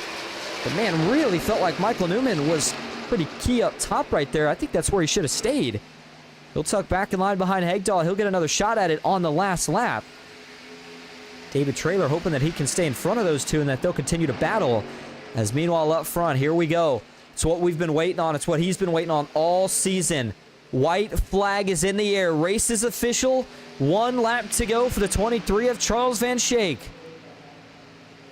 But man, really felt like Michael Newman was pretty key up top right there. I think that's where he should have stayed. He'll tuck back in line behind Hegdahl. He'll get another shot at it on the last lap. David Traylor hoping that he can stay in front of those 2 and that they'll continue to battle. As meanwhile up front, here we go. It's what we've been waiting on. It's what he's been waiting on all season. White flag is in the air. Race is official. 1 lap to go for the 23 of Charles Van Schaik.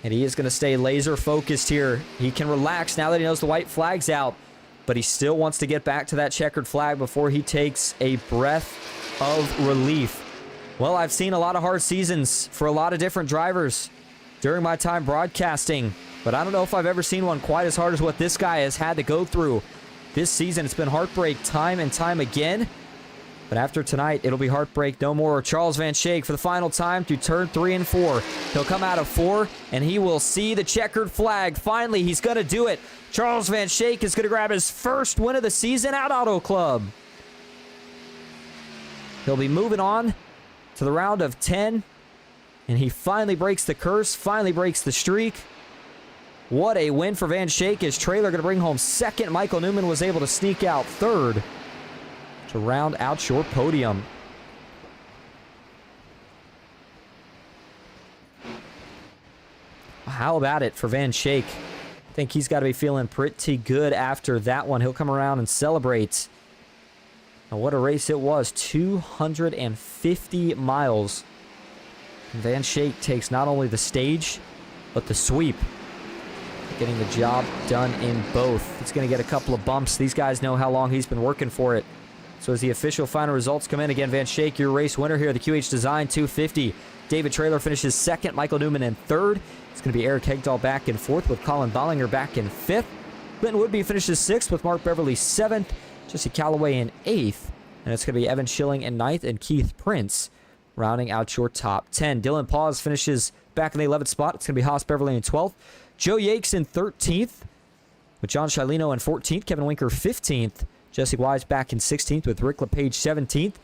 And he is going to stay laser focused here. He can relax now that he knows the white flag's out. But he still wants to get back to that checkered flag before he takes a breath of relief. Well, I've seen a lot of hard seasons for a lot of different drivers during my time broadcasting, but I don't know if I've ever seen one quite as hard as what this guy has had to go through this season. It's been heartbreak time and time again, but after tonight, it'll be heartbreak no more. Charles Van Schaik for the final time through turn 3 and 4. He'll come out of 4, and he will see the checkered flag. Finally, he's going to do it. Charles Van Schaik is going to grab his first win of the season at Auto Club. He'll be moving on to the round of 10, and he finally breaks the curse, finally breaks the streak. What a win for Van Schaik. His trailer going to bring home second. Michael Newman was able to sneak out third to round out your podium. How about it for Van Schaik? I think he's got to be feeling pretty good after that one. He'll come around and celebrate. And what a race it was. 250 miles. Van Schaik takes not only the stage, but the sweep. Getting the job done in both. He's going to get a couple of bumps. These guys know how long he's been working for it. So as the official final results come in, again, Van Schaik, your race winner here, the QH Design 250. David Traylor finishes second, Michael Newman in third. It's going to be Eric Hegdahl back in fourth with Colin Bollinger back in fifth. Clinton Woodby finishes sixth with Mark Beverly seventh. Jesse Calloway in eighth. And it's going to be Evan Schilling in ninth and Keith Prince rounding out your top 10. Dylan Paz finishes back in the 11th spot. It's going to be Haas Beverly in 12th. Joe Yakes in 13th with John Shilino in 14th. Kevin Winker 15th. Jesse Wise back in 16th with Rick LePage 17th.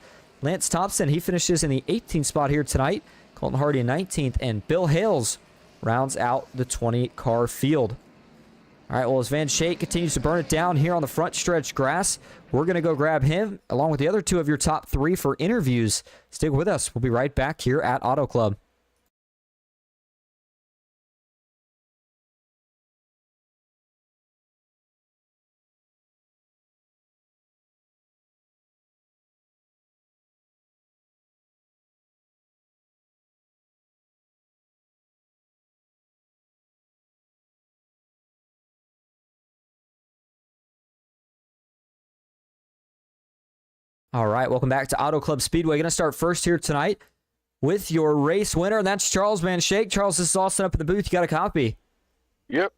Lance Thompson, he finishes in the 18th spot here tonight. Colton Hardy in 19th. And Bill Hales rounds out the 20-car field. All right, well, as Van Schaik continues to burn it down here on the front stretch grass, we're going to go grab him along with the other two of your top three for interviews. Stick with us. We'll be right back here at Auto Club. All right, welcome back to Auto Club Speedway. Going to start first here tonight with your race winner, and that's Charles Van Shake. Charles, this is all set up in the booth. You got a copy? Yep.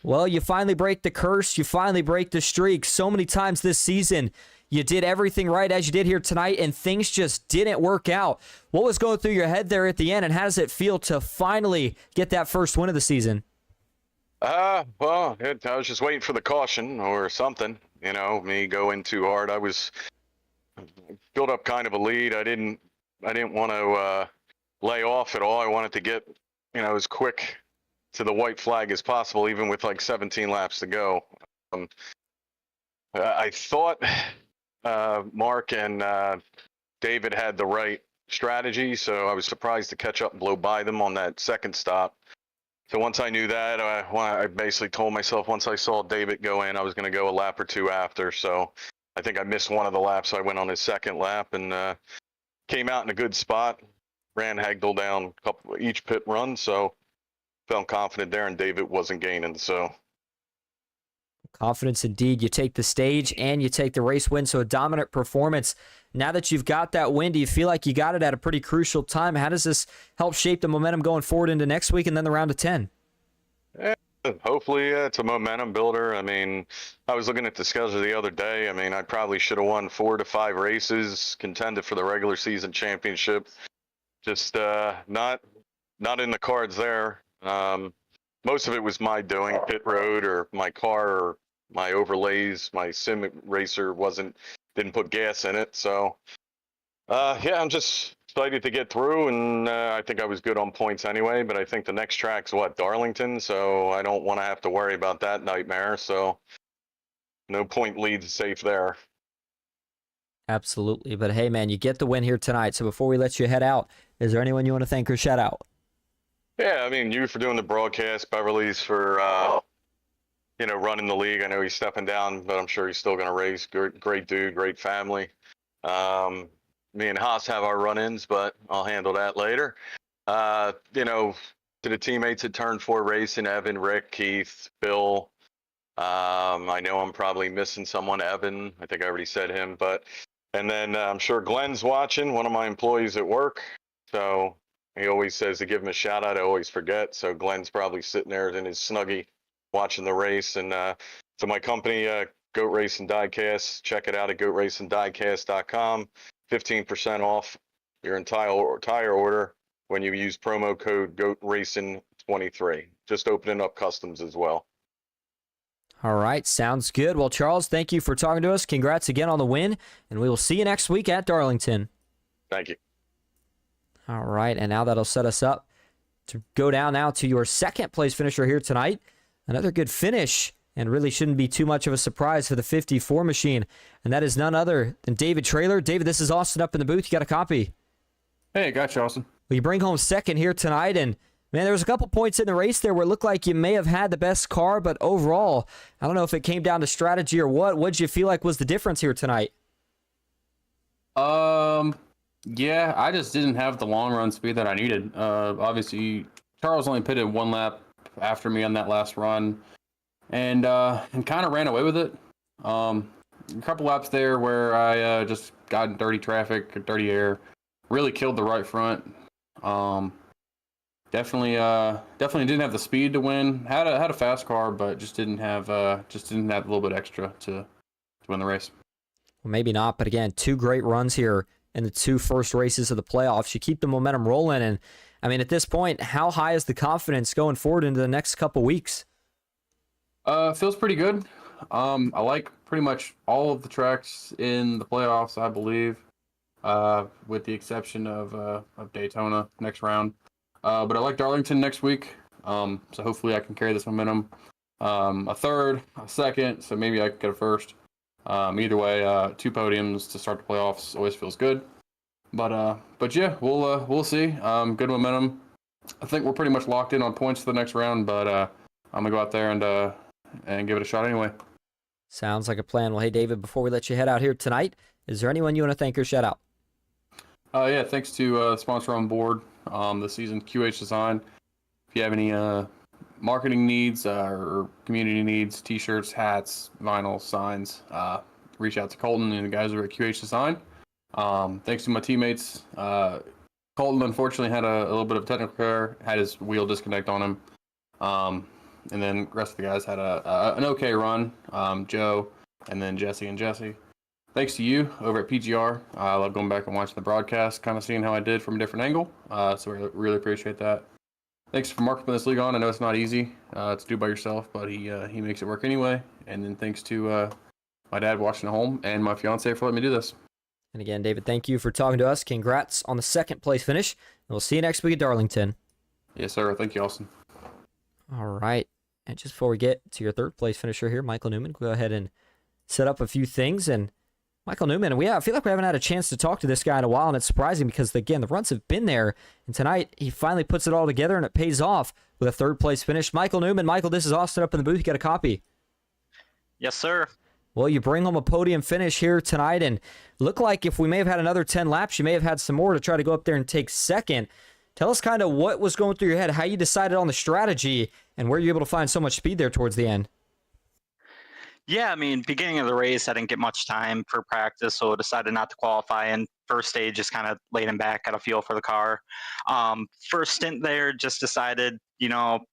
Well, you finally break the curse. You finally break the streak. So many times this season, you did everything right as you did here tonight, and things just didn't work out. What was going through your head there at the end, and how does it feel to finally get that first win of the season? I was just waiting for the caution or something. You know, me going too hard. I was built up kind of a lead. I didn't want to lay off at all. I wanted to get, as quick to the white flag as possible, even with like 17 laps to go. I thought Mark and David had the right strategy, so I was surprised to catch up and blow by them on that second stop. So once I knew that, I basically told myself once I saw David go in, I was going to go a lap or two after. So I think I missed one of the laps, so I went on his second lap and came out in a good spot. Ran Hagdal down each pit run, so felt confident there, and David wasn't gaining. So confidence indeed. You take the stage and you take the race win, so a dominant performance. Now that you've got that win, do you feel like you got it at a pretty crucial time? How does this help shape the momentum going forward into next week and then the round of 10? Hopefully it's a momentum builder. I mean, I was looking at the schedule the other day. I mean, I probably should have won 4 to 5 races, contended for the regular season championship. Just not in the cards there. Most of it was my doing, pit road or my car or my overlays. My sim racer didn't put gas in it. So, I'm just excited to get through, and I think I was good on points anyway, but I think the next track's Darlington, so I don't want to have to worry about that nightmare. So no point leads safe there. Absolutely. But hey, man, you get the win here tonight. So before we let you head out, is there anyone you want to thank or shout out? Yeah, I mean, you for doing the broadcast, Beverly's for, running the league. I know he's stepping down, but I'm sure he's still going to race. Great dude, great family. Me and Haas have our run-ins, but I'll handle that later. To the teammates at Turn 4 Racing, Evan, Rick, Keith, Bill. I know I'm probably missing someone, Evan. I think I already said him, and then I'm sure Glenn's watching, one of my employees at work. So he always says to give him a shout out. I always forget. So Glenn's probably sitting there in his Snuggie watching the race. And so my company, Goat Racing Diecast, check it out at goatracingdiecast.com. 15% off your entire order when you use promo code GOATRACING23. Just opening up customs as well. All right, sounds good. Well, Charles, thank you for talking to us. Congrats again on the win, and we will see you next week at Darlington. Thank you. All right, and now that'll set us up to go down now to your second place finisher here tonight. Another good finish, and really shouldn't be too much of a surprise for the 54 machine, and that is none other than David Traylor. David, this is Austin up in the booth. You got a copy? Hey, gotcha, Austin. Well, you bring home second here tonight, and man, there was a couple points in the race there where it looked like you may have had the best car, but overall, I don't know if it came down to strategy or what. What did you feel like was the difference here tonight? Yeah, I just didn't have the long run speed that I needed. Obviously, Charles only pitted 1 lap after me on that last run, and kind of ran away with it. A couple laps there where I just got in dirty traffic, dirty air, really killed the right front. Definitely didn't have the speed to win. Had a fast car, but just didn't have a little bit extra to win the race. Well, maybe not, but again, 2 great runs here in the 2 first races of the playoffs. You keep the momentum rolling, and I mean, at this point, how high is the confidence going forward into the next couple weeks? Feels pretty good. I like pretty much all of the tracks in the playoffs, I believe, with the exception of Daytona next round. But I like Darlington next week, so hopefully I can carry this momentum. A third, a second, so maybe I could get a first. Either way, 2 podiums to start the playoffs always feels good. But yeah, we'll see. Good momentum. I think we're pretty much locked in on points for the next round, but I'm gonna go out there and give it a shot anyway. Sounds like a plan. Well, hey David, before we let you head out here tonight, is there anyone you want to thank or shout out? Yeah, thanks to the sponsor on board this season, QH Design. If you have any marketing needs or community needs, t-shirts, hats, vinyl, signs, reach out to Colton and the guys over at QH Design. Thanks to my teammates. Colton unfortunately had a little bit of technical error, had his wheel disconnect on him. And then the rest of the guys had an okay run. Joe, and then Jesse and Jesse. Thanks to you over at PGR. I love going back and watching the broadcast, kind of seeing how I did from a different angle. So we really appreciate that. Thanks for Mark putting this league on. I know it's not easy to do by yourself, but he makes it work anyway. And then thanks to my dad watching at home and my fiance for letting me do this. And again, David, thank you for talking to us. Congrats on the second place finish. And we'll see you next week at Darlington. Yes, sir. Thank you, Austin. All right. And just before we get to your third place finisher here, Michael Newman, go ahead and set up a few things. And Michael Newman, I feel like we haven't had a chance to talk to this guy in a while, and it's surprising because, again, the runs have been there. And tonight, he finally puts it all together, and it pays off with a third place finish. Michael Newman, Michael, this is Austin up in the booth. You got a copy? Yes, sir. Well, you bring home a podium finish here tonight, and look like if we may have had another 10 laps, you may have had some more to try to go up there and take second. Tell us kind of what was going through your head, how you decided on the strategy, and where you're able to find so much speed there towards the end. Yeah, I mean, beginning of the race, I didn't get much time for practice, so I decided not to qualify. And first stage, just kind of laid him back, got a feel for the car. First stint there, just decided,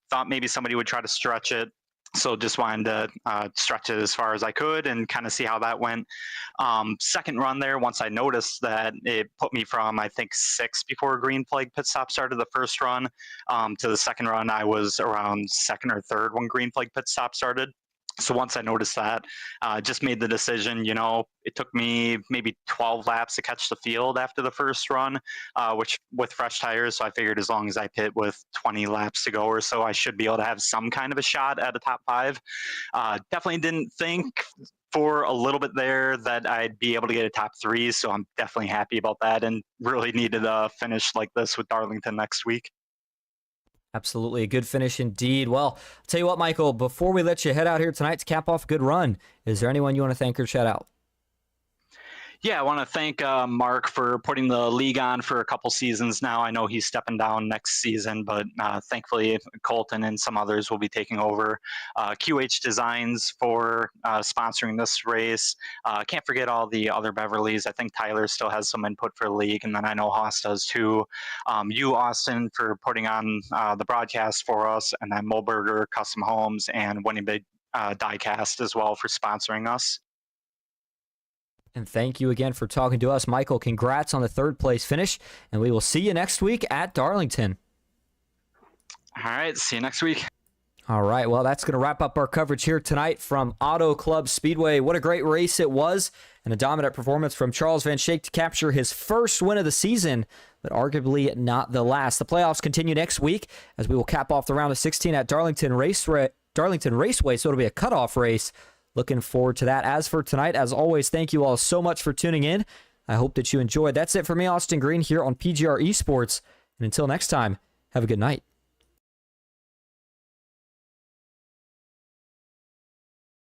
thought maybe somebody would try to stretch it. So just wanted to stretch it as far as I could and kind of see how that went. Second run there, once I noticed that it put me from, I think, 6th before a green flag pit stop started the first run to the second run, I was around 2nd or 3rd when green flag pit stop started. So once I noticed that, just made the decision, it took me maybe 12 laps to catch the field after the first run, which with fresh tires. So I figured as long as I pit with 20 laps to go or so, I should be able to have some kind of a shot at a top 5. Definitely didn't think for a little bit there that I'd be able to get a top 3. So I'm definitely happy about that and really needed a finish like this with Darlington next week. Absolutely, a good finish indeed. Well, I'll tell you what, Michael, before we let you head out here tonight to cap off a good run, is there anyone you want to thank or shout out? Yeah, I want to thank Mark for putting the league on for a couple seasons now. I know he's stepping down next season, but thankfully Colton and some others will be taking over. QH Designs for sponsoring this race. Can't forget all the other Beverleys. I think Tyler still has some input for the league, and then I know Haas does too. You, Austin, for putting on the broadcast for us, and then Muehlberger Custom Homes and Winnipeg Diecast as well for sponsoring us. And thank you again for talking to us. Michael, congrats on the third place finish, and we will see you next week at Darlington. All right, see you next week. All right, well, that's going to wrap up our coverage here tonight from Auto Club Speedway. What a great race it was, and a dominant performance from Charles Van Schaik to capture his first win of the season, but arguably not the last. The playoffs continue next week as we will cap off the round of 16 at Darlington Raceway, so it'll be a cutoff race. Looking forward to that. As for tonight, as always, thank you all so much for tuning in. I hope that you enjoyed. That's it for me, Austin Green, here on PGR eSports. And until next time, have a good night.